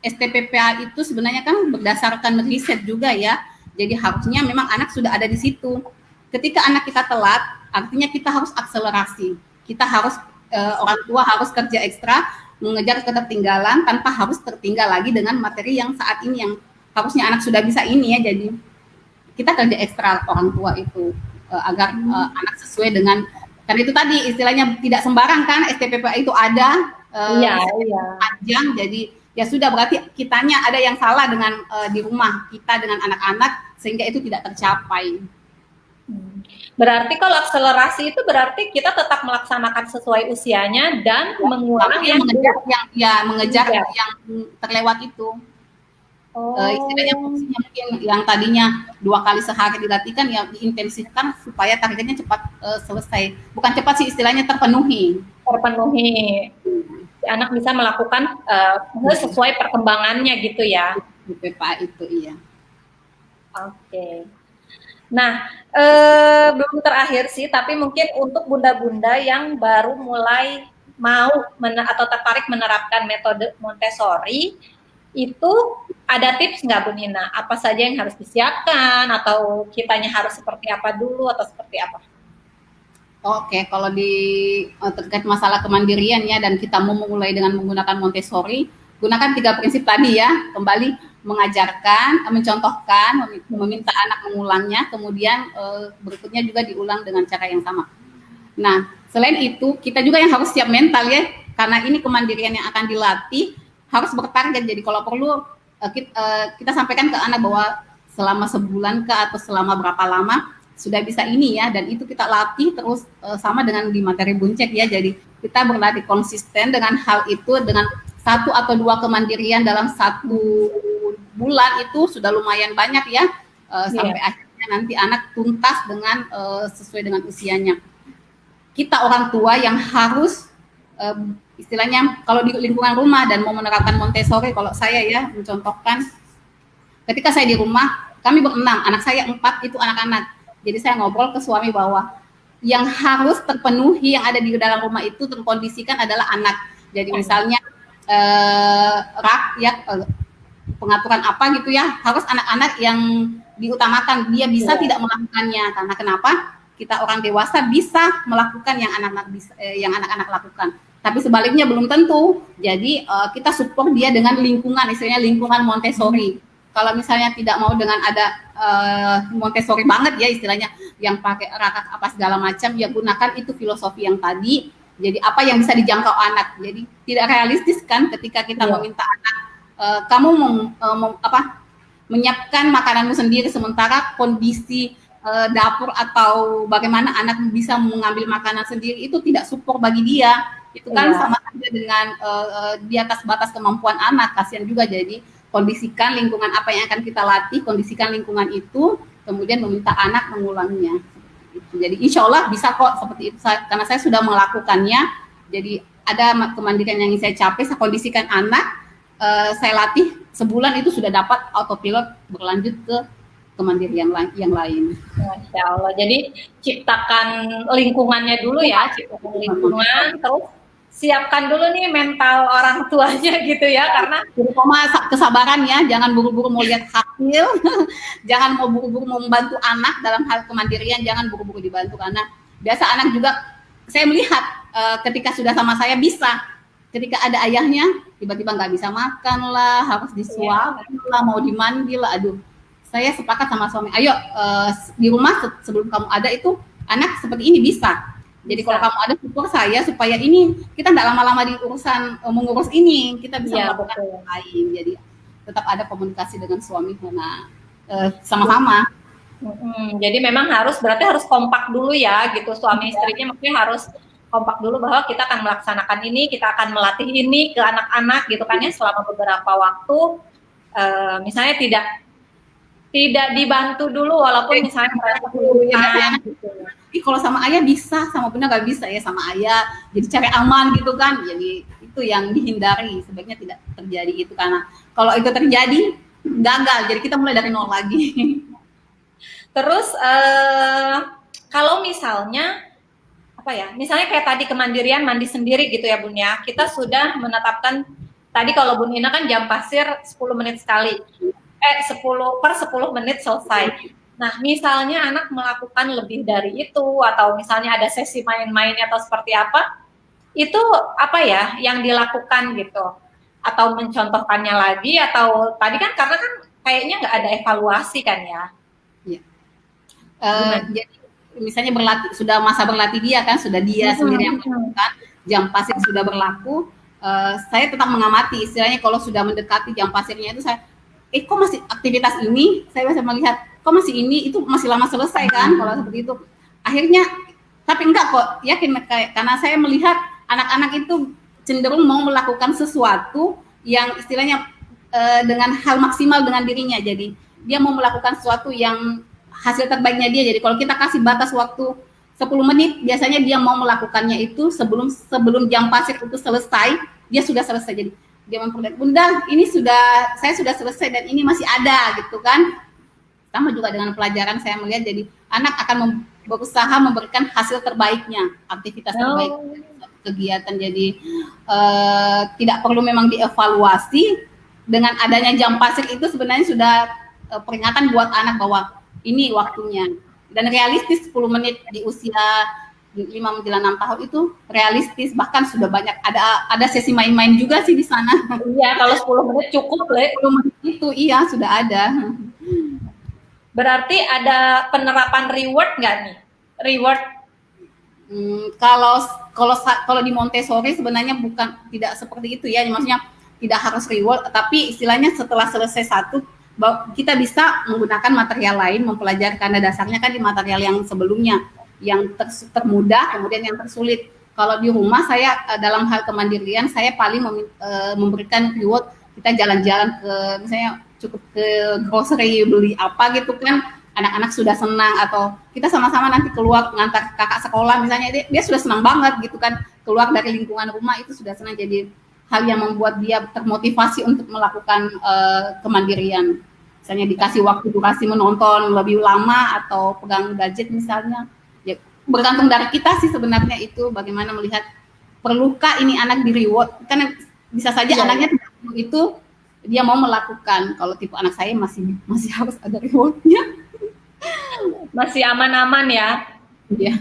STPPA itu sebenarnya kan berdasarkan riset juga ya. Jadi harusnya memang anak sudah ada di situ. Ketika anak kita telat, artinya kita harus akselerasi. Kita harus orang tua harus kerja ekstra, mengejar ketertinggalan tanpa harus tertinggal lagi dengan materi yang saat ini yang harusnya anak sudah bisa ini ya. Jadi kita kerja ekstra orang tua itu agar anak sesuai dengan, karena itu tadi istilahnya tidak sembarang kan, STPPA itu ada panjang. Jadi ya sudah, berarti kitanya ada yang salah dengan di rumah kita dengan anak-anak sehingga itu tidak tercapai. Berarti kalau akselerasi itu berarti kita tetap melaksanakan sesuai usianya dan mengulang yang mengejar yang terlewat itu. Istilahnya fungsinya mungkin yang tadinya 2 kali sehari dilatihkan ya diintensifkan supaya targetnya cepat selesai. Bukan cepat sih, istilahnya terpenuhi. Si anak bisa melakukan sesuai perkembangannya gitu ya. PPA itu iya. Oke. Nah, belum terakhir sih, tapi mungkin untuk bunda-bunda yang baru mulai mau atau tertarik menerapkan metode Montessori, itu ada tips nggak Bu Nina? Apa saja yang harus disiapkan, atau kitanya harus seperti apa dulu, atau seperti apa? Oke, kalau terkait masalah kemandirian ya, dan kita mau memulai dengan menggunakan Montessori, gunakan 3 prinsip tadi ya, kembali mengajarkan, mencontohkan, meminta anak mengulangnya, kemudian berikutnya juga diulang dengan cara yang sama. Nah, selain itu kita juga yang harus siap mental ya, karena ini kemandirian yang akan dilatih, harus bertarget. Jadi kalau perlu kita sampaikan ke anak bahwa selama sebulan ke atau selama berapa lama sudah bisa ini ya, dan itu kita latih terus, sama dengan di materi Buncek ya. Jadi kita berlatih konsisten dengan hal itu, dengan 1 atau 2 kemandirian dalam 1 bulan itu sudah lumayan banyak ya, sampai akhirnya nanti anak tuntas dengan sesuai dengan usianya. Kita orang tua yang harus istilahnya kalau di lingkungan rumah dan mau menerapkan Montessori, kalau saya ya mencontohkan, ketika saya di rumah kami berenam, anak saya 4 itu anak-anak. Jadi saya ngobrol ke suami bahwa yang harus terpenuhi yang ada di dalam rumah itu terkondisikan adalah anak. Jadi misalnya rak ya, pengaturan apa gitu ya, harus anak-anak yang diutamakan. Dia bisa tidak melakukannya, karena kenapa? Kita orang dewasa bisa melakukan yang anak-anak lakukan. Tapi sebaliknya belum tentu. Jadi kita support dia dengan lingkungan, istilahnya lingkungan Montessori. Kalau misalnya tidak mau dengan ada Montessori banget ya istilahnya, yang pakai rakak apa segala macam, ya gunakan itu filosofi yang tadi. Jadi apa yang bisa dijangkau anak. Jadi tidak realistis kan ketika kita meminta anak, kamu menyiapkan makananmu sendiri, sementara kondisi dapur atau bagaimana anak bisa mengambil makanan sendiri itu tidak support bagi dia. Itu kan sama saja dengan di atas batas kemampuan anak, kasihan juga. Jadi kondisikan lingkungan apa yang akan kita latih, kondisikan lingkungan itu, kemudian meminta anak mengulangnya. Jadi insya Allah bisa kok seperti itu, karena saya sudah melakukannya. Jadi ada kemandirian yang saya capai, saya kondisikan anak, saya latih sebulan itu sudah dapat autopilot berlanjut ke kemandirian yang lain. Masya Allah. Jadi ciptakan lingkungannya dulu ya, ciptakan lingkungan, terus siapkan dulu nih mental orang tuanya gitu ya, karena kesabaran ya, jangan buru-buru mau lihat hasil, jangan mau buru-buru mau membantu anak dalam hal kemandirian, jangan buru-buru dibantu, karena biasa anak juga saya melihat ketika sudah sama saya bisa, ketika ada ayahnya tiba-tiba nggak bisa makan lah, harus disuapin lah, mau dimandi lah, aduh. Saya sepakat sama suami, ayo di rumah sebelum kamu ada itu anak seperti ini bisa. Jadi kalau kamu ada support saya supaya ini kita tidak lama-lama di urusan mengurus ini, kita bisa melakukan yang lain. Jadi tetap ada komunikasi dengan suami karena sama-sama. Jadi memang berarti harus kompak dulu ya, gitu, suami istrinya maksudnya harus kompak dulu bahwa kita akan melaksanakan ini, kita akan melatih ini ke anak-anak gitu kan ya, selama beberapa waktu. Misalnya tidak dibantu dulu walaupun misalnya mereka gitu. Kalau sama ayah bisa, sama bunda nggak bisa ya sama ayah. Jadi cari aman gitu kan. Jadi itu yang dihindari, sebaiknya tidak terjadi itu, karena kalau itu terjadi gagal. Jadi kita mulai dari nol lagi. Terus kalau misalnya apa ya? Misalnya kayak tadi kemandirian mandi sendiri gitu ya Bun ya. Kita sudah menetapkan tadi kalau Bun Ina kan jam pasir 10 menit sekali. 10 menit selesai. Nah, misalnya anak melakukan lebih dari itu, atau misalnya ada sesi main-mainnya atau seperti apa, itu apa ya yang dilakukan gitu? Atau mencontohkannya lagi, atau tadi kan karena kan kayaknya nggak ada evaluasi kan ya? Ya. Jadi misalnya sudah masa berlatih dia kan, sudah dia sendiri yang melakukan, jam pasir sudah berlaku, saya tetap mengamati, istilahnya kalau sudah mendekati jam pasirnya itu saya kok masih aktivitas ini, saya bisa melihat kok masih ini, itu masih lama selesai kan, kalau seperti itu. Akhirnya, tapi enggak kok, yakin, karena saya melihat anak-anak itu cenderung mau melakukan sesuatu yang istilahnya dengan hal maksimal dengan dirinya. Jadi dia mau melakukan sesuatu yang hasil terbaiknya dia. Jadi kalau kita kasih batas waktu 10 menit, biasanya dia mau melakukannya itu sebelum jam pasir itu selesai, dia sudah selesai. Jadi dia memperlihat, bunda ini saya sudah selesai dan ini masih ada gitu kan. Sama juga dengan pelajaran saya melihat jadi anak akan berusaha memberikan hasil terbaiknya, aktivitas terbaik kegiatan. Jadi tidak perlu memang dievaluasi. Dengan adanya jam pasir itu sebenarnya sudah peringatan buat anak bahwa ini waktunya. Dan realistis 10 menit di usia 5 menjelang 6 tahun itu realistis, bahkan sudah banyak ada sesi main-main juga sih di sana. Iya, kalau 10 menit cukup, Le. 10 menit itu iya sudah ada. Berarti ada penerapan reward nggak nih? Reward? Kalau di Montessori sebenarnya tidak seperti itu ya, maksudnya tidak harus reward, tapi istilahnya setelah selesai satu kita bisa menggunakan material lain mempelajari, karena dasarnya kan di material yang sebelumnya yang termudah kemudian yang tersulit. Kalau di rumah saya dalam hal kemandirian saya paling memberikan reward, kita jalan-jalan ke misalnya cukup ke grocery beli apa gitu kan, anak-anak sudah senang, atau kita sama-sama nanti keluar ngantar kakak sekolah misalnya, dia sudah senang banget gitu kan, keluar dari lingkungan rumah itu sudah senang, jadi hal yang membuat dia termotivasi untuk melakukan kemandirian. Misalnya dikasih waktu durasi menonton lebih lama atau pegang gadget misalnya. Ya, bergantung dari kita sih sebenarnya itu bagaimana melihat perlukah ini anak di reward. Karena bisa saja anaknya tidak perlu itu, dia mau melakukan. Kalau tipe anak saya masih harus ada rewardnya. Masih aman-aman ya. Iya.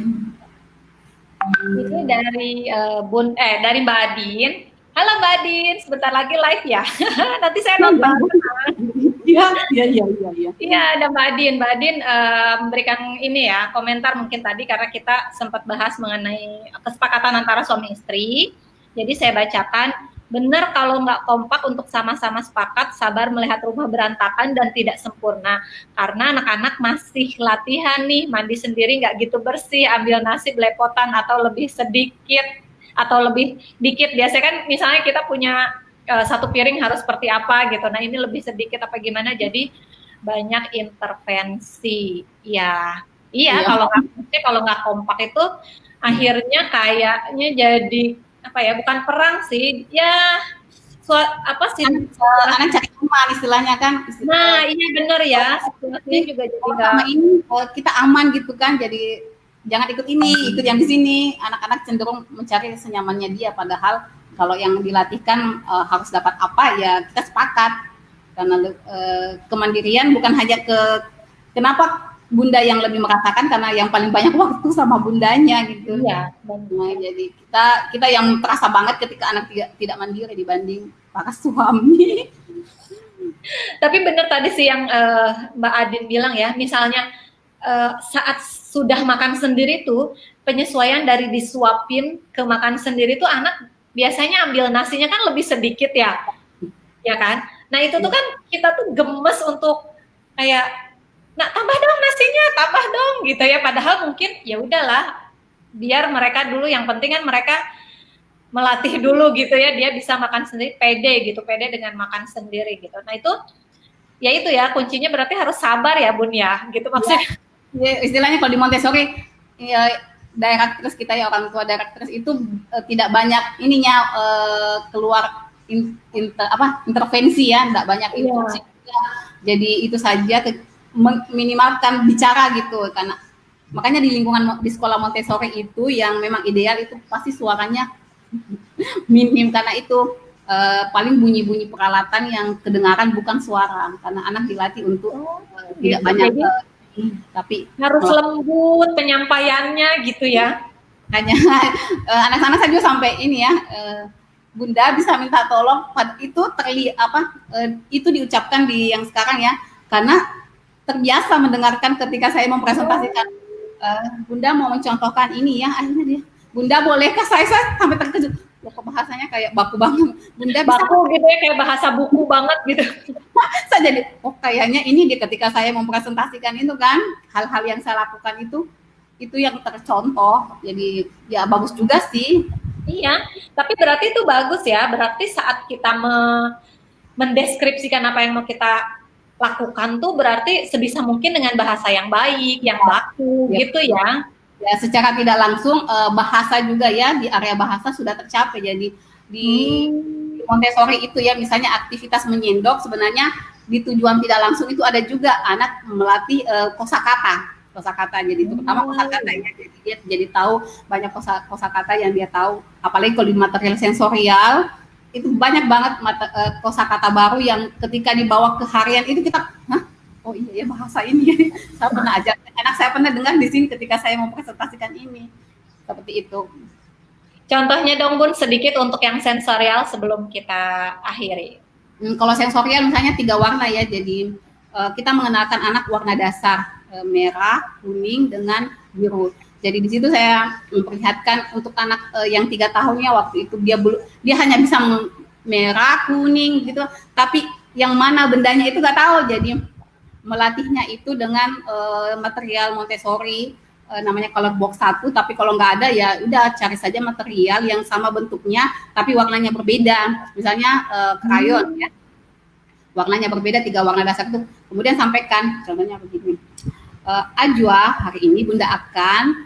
Ini dari Mbak Adin. Halo Mbak Adin, sebentar lagi live ya. Nanti saya nonton. Iya. Iya, ada Mbak Adin. Mbak Adin memberikan ini ya, komentar mungkin tadi karena kita sempat bahas mengenai kesepakatan antara suami istri. Jadi saya bacakan, benar kalau nggak kompak untuk sama-sama sepakat, sabar melihat rumah berantakan dan tidak sempurna. Karena anak-anak masih latihan nih, mandi sendiri nggak gitu bersih, ambil nasi belepotan atau lebih sedikit, atau lebih dikit. Biasanya kan misalnya kita punya satu piring harus seperti apa gitu. Nah ini lebih sedikit apa gimana. Jadi banyak intervensi. Iya. Kalau nggak kompak itu akhirnya kayaknya jadi apa ya? Bukan perang sih. Ya anak cari aman istilahnya kan. Nah iya benar ya. Situasinya juga jadi sama ini kita aman gitu kan. Jadi jangan ikut ini, ikut yang di sini. Anak-anak cenderung mencari senyamannya dia, padahal kalau yang dilatihkan harus dapat apa ya kita sepakat. Karena kemandirian bukan hanya kenapa bunda yang lebih merasakan, karena yang paling banyak waktu sama bundanya gitu. Iya. Nah, jadi kita yang terasa banget ketika anak tidak mandiri dibanding para suami. Tapi benar tadi sih yang Mbak Adin bilang ya, misalnya saat sudah makan sendiri tuh penyesuaian dari disuapin ke makan sendiri tuh anak biasanya ambil nasinya kan lebih sedikit ya kan. Nah itu tuh kan kita tuh gemes untuk kayak, nah tambah dong nasinya, tambah dong gitu ya. Padahal mungkin ya udahlah, biar mereka dulu, yang penting kan mereka melatih dulu gitu ya, dia bisa makan sendiri, pede dengan makan sendiri gitu. Nah itu ya kuncinya berarti harus sabar ya Bun ya, gitu maksudnya. Ya, istilahnya kalau di Montessori ya, directors kita ya, orang tua directors itu tidak banyak ininya keluar intervensi ya, tidak banyak instruksi. Jadi itu saja minimalkan bicara gitu, karena makanya di lingkungan di sekolah Montessori itu yang memang ideal itu pasti suaranya minim, karena itu paling bunyi-bunyi peralatan yang kedengaran bukan suara, karena anak dilatih untuk tidak banyak tapi harus lembut penyampaiannya gitu ya. Hanya anak-anak saja sampai ini ya, Bunda bisa minta tolong itu itu diucapkan di yang sekarang ya, karena terbiasa mendengarkan ketika saya mempresentasikan. Bunda mau mencontohkan ini ya, akhirnya dia, Bunda bolehkah saya sampai terkejut. Kok bahasanya kayak baku banget. Bunda bisa baku gitu ya, kayak bahasa buku banget gitu. Saya jadi kayaknya ini dia ketika saya mempresentasikan itu kan, hal-hal yang saya lakukan itu yang tercontoh. Jadi ya bagus juga sih. Iya, tapi berarti itu bagus ya. Berarti saat kita mendeskripsikan apa yang mau kita lakukan tuh berarti sebisa mungkin dengan bahasa yang baik, yang baku gitu ya. Ya, secara tidak langsung bahasa juga ya, di area bahasa sudah tercapai. Jadi di Montessori itu ya, misalnya aktivitas menyendok sebenarnya di tujuan tidak langsung itu ada juga anak melatih kosakata. Jadi terutama kosakata ya. Jadi dia jadi tahu banyak kosakata yang dia tahu. Apalagi kalau di material sensorial itu banyak banget kosakata baru yang ketika dibawa ke harian itu kita, hah? Oh iya ya bahasa ini. Saya pernah ajar anak saya pernah dengar di sini ketika saya mempresentasikan ini. Seperti itu. Contohnya dong Bun sedikit untuk yang sensorial sebelum kita akhiri. Kalau sensorial misalnya 3 warna ya. Jadi kita mengenalkan anak warna dasar merah, kuning dengan biru. Jadi di situ saya memperlihatkan untuk anak yang 3 tahunnya waktu itu dia hanya bisa merah, kuning gitu, tapi yang mana bendanya itu nggak tahu. Jadi melatihnya itu dengan material Montessori namanya color box 1, tapi kalau nggak ada ya udah cari saja material yang sama bentuknya tapi warnanya berbeda. Misalnya krayon ya. Warnanya berbeda 3 warna dasar itu. Kemudian sampaikan contohnya begini. Ajwa, hari ini Bunda akan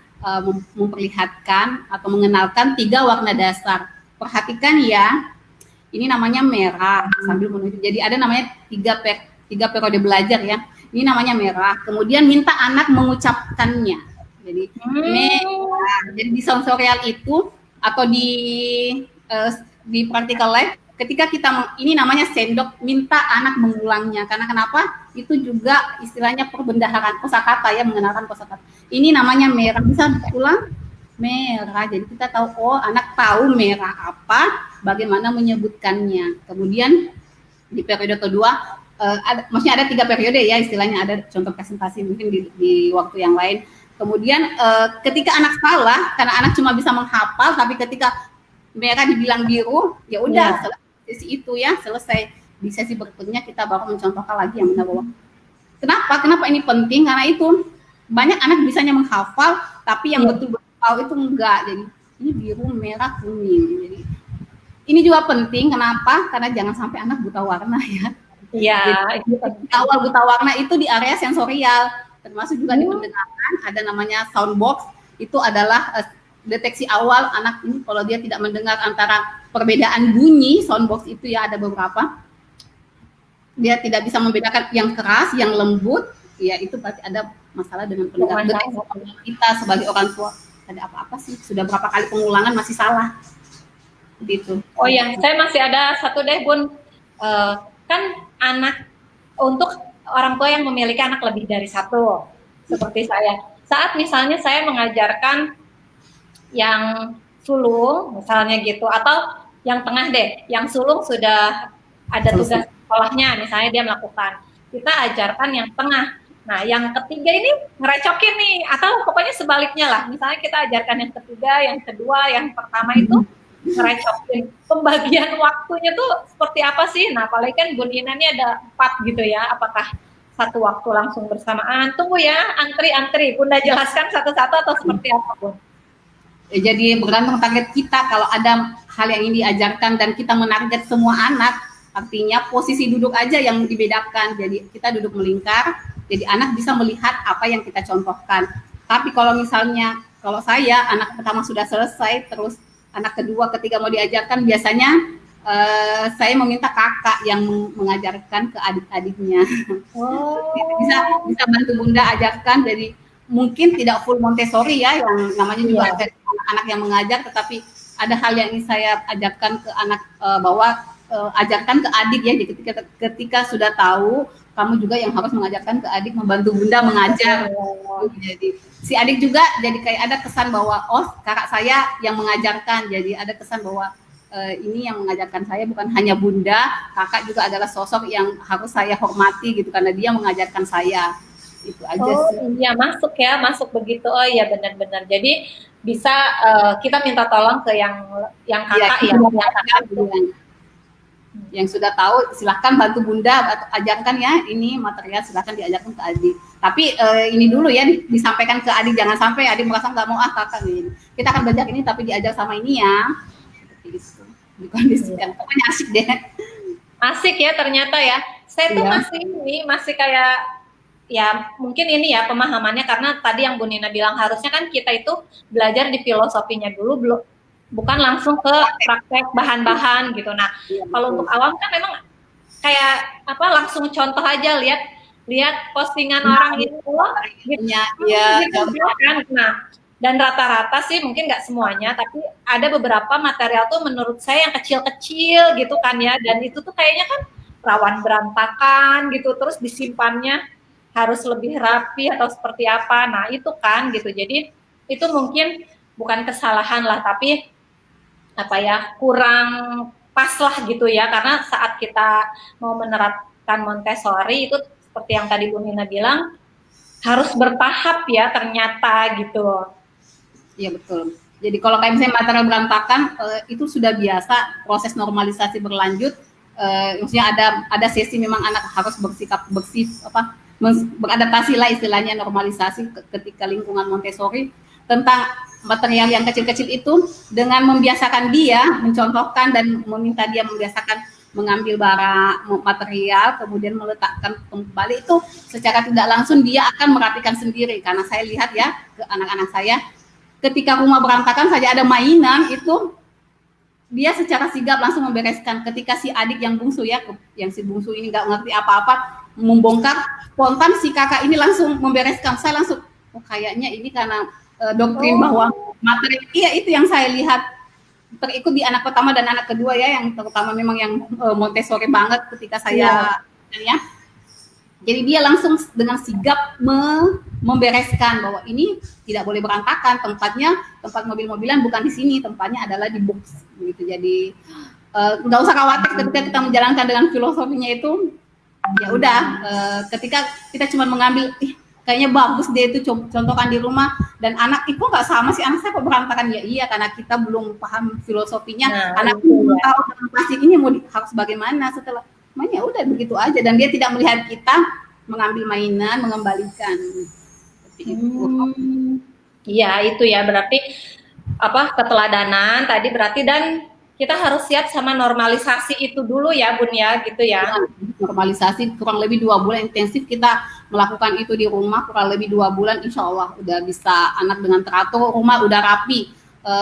memperlihatkan atau mengenalkan 3 warna dasar. Perhatikan ya, ini namanya merah sambil menunjuk. Jadi ada namanya 3 periode belajar ya. Ini namanya merah. Kemudian minta anak mengucapkannya. Jadi merah. Jadi di sensorial itu atau di practical life, ketika kita ini namanya sendok, minta anak mengulangnya. Karena kenapa? Itu juga istilahnya perbendaharaan kosakata ya, mengenalkan kosakata. Ini namanya merah, bisa ulang merah. Jadi kita tahu, oh anak tahu merah apa, bagaimana menyebutkannya. Kemudian di periode kedua, maksudnya ada 3 periode ya istilahnya, ada contoh presentasi mungkin di waktu yang lain. Kemudian ketika anak salah, karena anak cuma bisa menghafal, tapi ketika merah dibilang biru, ya udah sesi itu ya selesai. Di sesi berikutnya kita baru mencontohkan lagi yang benar. Kenapa ini penting? Karena itu banyak anak bisanya menghafal, tapi yang betul-betul tahu itu enggak. Jadi ini biru, merah, kuning. Jadi ini juga penting. Kenapa? Karena jangan sampai anak buta warna ya. Iya. Awal buta warna itu di area sensorial, termasuk juga di pendengaran. Ada namanya sound box. Itu adalah deteksi awal anak ini kalau dia tidak mendengar antara perbedaan bunyi soundbox itu ya, ada beberapa dia tidak bisa membedakan yang keras, yang lembut, ya itu berarti ada masalah dengan pendengaran. Kita sebagai orang tua ada apa-apa sih, sudah berapa kali pengulangan masih salah gitu. Oh ya, saya masih ada satu deh Bun, kan anak untuk orang tua yang memiliki anak lebih dari 1 seperti saya, saat misalnya saya mengajarkan yang sulung misalnya gitu, atau yang tengah deh, yang sulung sudah ada tugas sekolahnya misalnya dia melakukan, kita ajarkan yang tengah. Nah yang ketiga ini ngerecokin nih, atau pokoknya sebaliknya lah, misalnya kita ajarkan yang ketiga, yang kedua, yang pertama itu ngerecokin. Pembagian waktunya tuh seperti apa sih? Nah apalagi kan Bun Ina ini ada 4 gitu ya, apakah satu waktu langsung bersamaan? Tunggu ya, antri Bunda jelaskan satu-satu atau seperti apa Bun? Jadi bergantung target kita. Kalau ada hal yang ingin diajarkan dan kita menarget semua anak, artinya posisi duduk aja yang dibedakan. Jadi kita duduk melingkar, jadi anak bisa melihat apa yang kita contohkan. Tapi kalau misalnya, kalau saya anak pertama sudah selesai, terus anak kedua, ketiga mau diajarkan, biasanya saya meminta kakak yang mengajarkan ke adik-adiknya. Bisa bantu Bunda ajarkan. Jadi mungkin tidak full Montessori ya, yang namanya juga ada anak yang mengajar, tetapi ada hal yang ingin saya ajarkan ke anak, bahwa ajarkan ke adik ya. Jadi ketika sudah tahu, kamu juga yang harus mengajarkan ke adik, membantu Bunda mengajar. Jadi si adik juga jadi kayak ada kesan bahwa oh kakak saya yang mengajarkan, jadi ada kesan bahwa ini yang mengajarkan saya bukan hanya Bunda, kakak juga adalah sosok yang harus saya hormati gitu, karena dia mengajarkan saya. Itu aja sih. Iya masuk begitu. Oh iya benar-benar. Jadi bisa kita minta tolong ke yang kakak ya, yang kakak yang sudah tahu, silahkan bantu Bunda atau ajarkan ya ini material, silahkan diajarkan ke adik. Tapi ini dulu ya disampaikan ke adik, jangan sampai adik merasa nggak mau kakak nih. Kita akan belajar ini tapi diajar sama ini ya. Seperti itu. Dikondisikan. Pokoknya asik deh. Asik ya ternyata ya. Saya tuh masih kayak ya mungkin ini ya pemahamannya, karena tadi yang Bu Nina bilang harusnya kan kita itu belajar di filosofinya dulu, bukan langsung ke praktek bahan-bahan gitu. Nah kalau untuk awam kan memang kayak apa langsung contoh aja, lihat postingan orang itu gitu, ya, gitu kan. Nah, dan rata-rata sih mungkin nggak semuanya, tapi ada beberapa material tuh menurut saya yang kecil-kecil gitu kan ya, dan itu tuh kayaknya kan rawan berantakan gitu, terus disimpannya harus lebih rapi atau seperti apa. Nah itu kan gitu, jadi itu mungkin bukan kesalahan lah, tapi apa ya, kurang pas lah gitu ya, karena saat kita mau menerapkan Montessori itu seperti yang tadi Bu Nina bilang harus bertahap ya ternyata gitu. Iya betul. Jadi kalau kayak misalnya material berantakan itu sudah biasa proses normalisasi berlanjut. Maksudnya ada sesi memang anak harus bersikap bersih apa beradaptasi lah istilahnya normalisasi ketika lingkungan Montessori tentang material yang kecil-kecil itu dengan membiasakan dia mencontohkan dan meminta dia membiasakan mengambil barang material kemudian meletakkan kembali itu secara tidak langsung dia akan merapikan sendiri karena saya lihat ya ke anak-anak saya ketika rumah berantakan saja ada mainan itu dia secara sigap langsung membereskan ketika si adik yang bungsu ya yang si bungsu ini nggak ngerti apa-apa membongkar spontan si kakak ini langsung membereskan saya langsung oh kayaknya ini karena doktrin bahwa materi iya itu yang saya lihat terikut di anak pertama dan anak kedua ya yang terutama memang yang Montessori banget ketika saya ya jadi dia langsung dengan sigap membereskan bahwa ini tidak boleh berantakan tempatnya tempat mobil-mobilan bukan di sini tempatnya adalah di box gitu jadi nggak usah khawatir ketika kita menjalankan dengan filosofinya itu ya udah ketika kita cuma mengambil kayaknya bagus dia itu contohkan di rumah dan anak itu nggak sama sih anak saya kok berantakan ya iya karena kita belum paham filosofinya anak belum tahu pasti ini mau harus bagaimana setelah ya udah begitu aja dan dia tidak melihat kita mengambil mainan mengembalikan seperti itu. Iya itu ya berarti apa keteladanan tadi berarti dan kita harus siap sama normalisasi itu dulu ya Bun ya gitu ya. Normalisasi kurang lebih 2 bulan intensif kita melakukan itu di rumah kurang lebih 2 bulan insya Allah udah bisa anak dengan teratur rumah udah rapi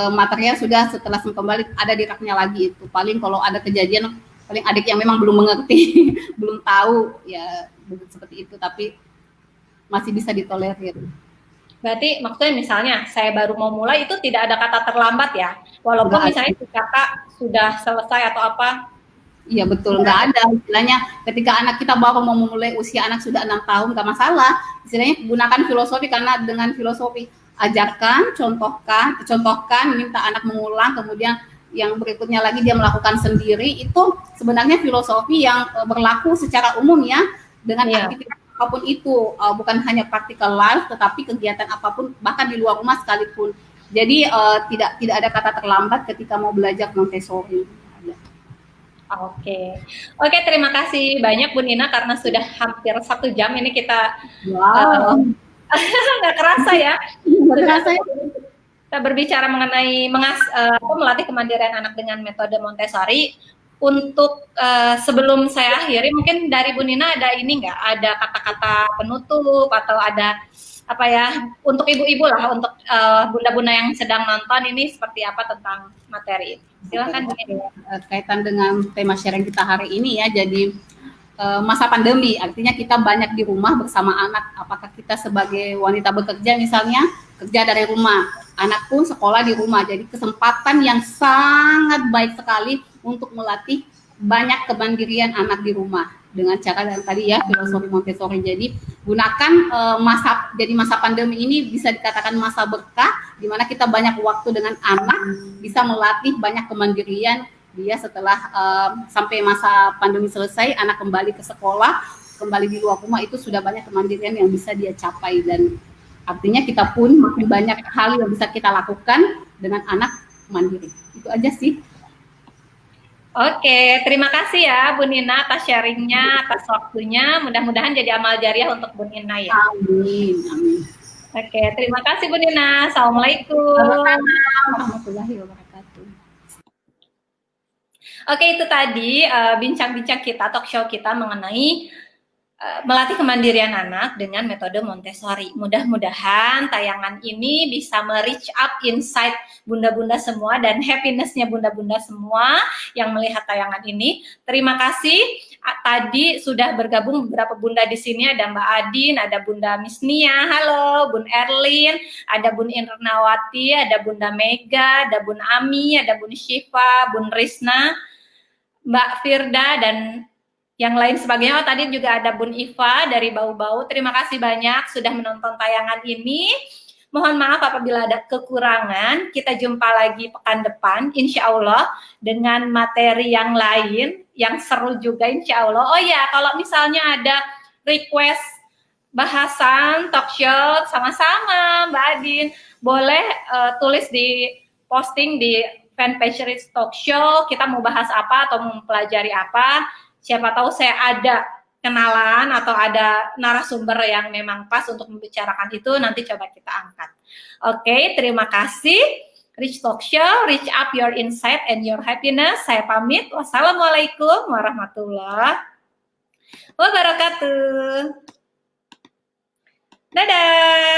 material sudah setelah kembali ada di raknya lagi itu paling kalau ada kejadian paling adik yang memang belum mengerti belum tahu ya seperti itu tapi masih bisa ditolerir. Berarti maksudnya misalnya saya baru mau mulai itu tidak ada kata terlambat ya walaupun misalnya si kakak sudah selesai atau apa. Iya betul, nggak ada istilahnya ketika anak kita baru mau memulai usia anak sudah 6 tahun nggak masalah istilahnya gunakan filosofi karena dengan filosofi ajarkan contohkan minta anak mengulang kemudian yang berikutnya lagi dia melakukan sendiri itu sebenarnya filosofi yang berlaku secara umum ya dengan aktivitas apapun itu bukan hanya practical life tetapi kegiatan apapun bahkan di luar rumah sekalipun jadi tidak ada kata terlambat ketika mau belajar Montessori. Oke, terima kasih banyak Bu Nina karena sudah hampir 1 jam ini kita nggak kerasa ya. Kita berbicara mengenai melatih kemandirian anak dengan metode Montessori. Untuk sebelum saya akhiri, mungkin dari Bu Nina ada ini nggak? Ada kata-kata penutup atau ada apa ya untuk ibu-ibu lah, untuk bunda-bunda yang sedang nonton ini seperti apa tentang materi ini? Silakan Bu Nina. Kaitan dengan tema sharing kita hari ini ya, jadi masa pandemi, artinya kita banyak di rumah bersama anak. Apakah kita sebagai wanita bekerja misalnya, kerja dari rumah, anak pun sekolah di rumah. Jadi kesempatan yang sangat baik sekali untuk melatih banyak kemandirian anak di rumah dengan cara yang tadi ya filosofi Montessori. Jadi gunakan masa pandemi ini bisa dikatakan masa berkah, di mana kita banyak waktu dengan anak, bisa melatih banyak kemandirian. Dia setelah sampai masa pandemi selesai, anak kembali ke sekolah, kembali di luar rumah, itu sudah banyak kemandirian yang bisa dia capai. Dan artinya kita pun makin banyak hal yang bisa kita lakukan dengan anak mandiri. Itu aja sih. Oke, terima kasih ya Bu Nina atas sharingnya, atas waktunya. Mudah-mudahan jadi amal jariah untuk Bu Nina ya. Amin, amin. Oke, terima kasih Bu Nina. Assalamualaikum. Warahmatullahi wabarakatuh. Oke, itu tadi bincang-bincang kita, talk show kita mengenai melatih kemandirian anak dengan metode Montessori. Mudah-mudahan tayangan ini bisa me-reach up insight bunda-bunda semua dan happiness-nya bunda-bunda semua yang melihat tayangan ini. Terima kasih. Tadi sudah bergabung beberapa bunda di sini, ada Mbak Adin, ada Bunda Misnia, halo, Bun Erlin, ada Bun Irnawati, ada Bunda Mega, ada Bun Ami, ada Bun Syifa, Bun Risna, Mbak Firda, dan yang lain sebagainya. Tadi juga ada Bun Iva dari Bau-Bau. Terima kasih banyak sudah menonton tayangan ini. Mohon maaf apabila ada kekurangan. Kita jumpa lagi pekan depan, insya Allah, dengan materi yang lain, yang seru juga insya Allah. Oh ya, kalau misalnya ada request bahasan, talk show, sama-sama Mbak Adin, boleh tulis di posting di fanpage Rich Talk Show, kita mau bahas apa atau mempelajari apa. Siapa tahu saya ada kenalan atau ada narasumber yang memang pas untuk membicarakan itu, nanti coba kita angkat. Oke, terima kasih. Rich Talk Show, reach up your insight and your happiness. Saya pamit. Wassalamualaikum warahmatullahi wabarakatuh. Dadah.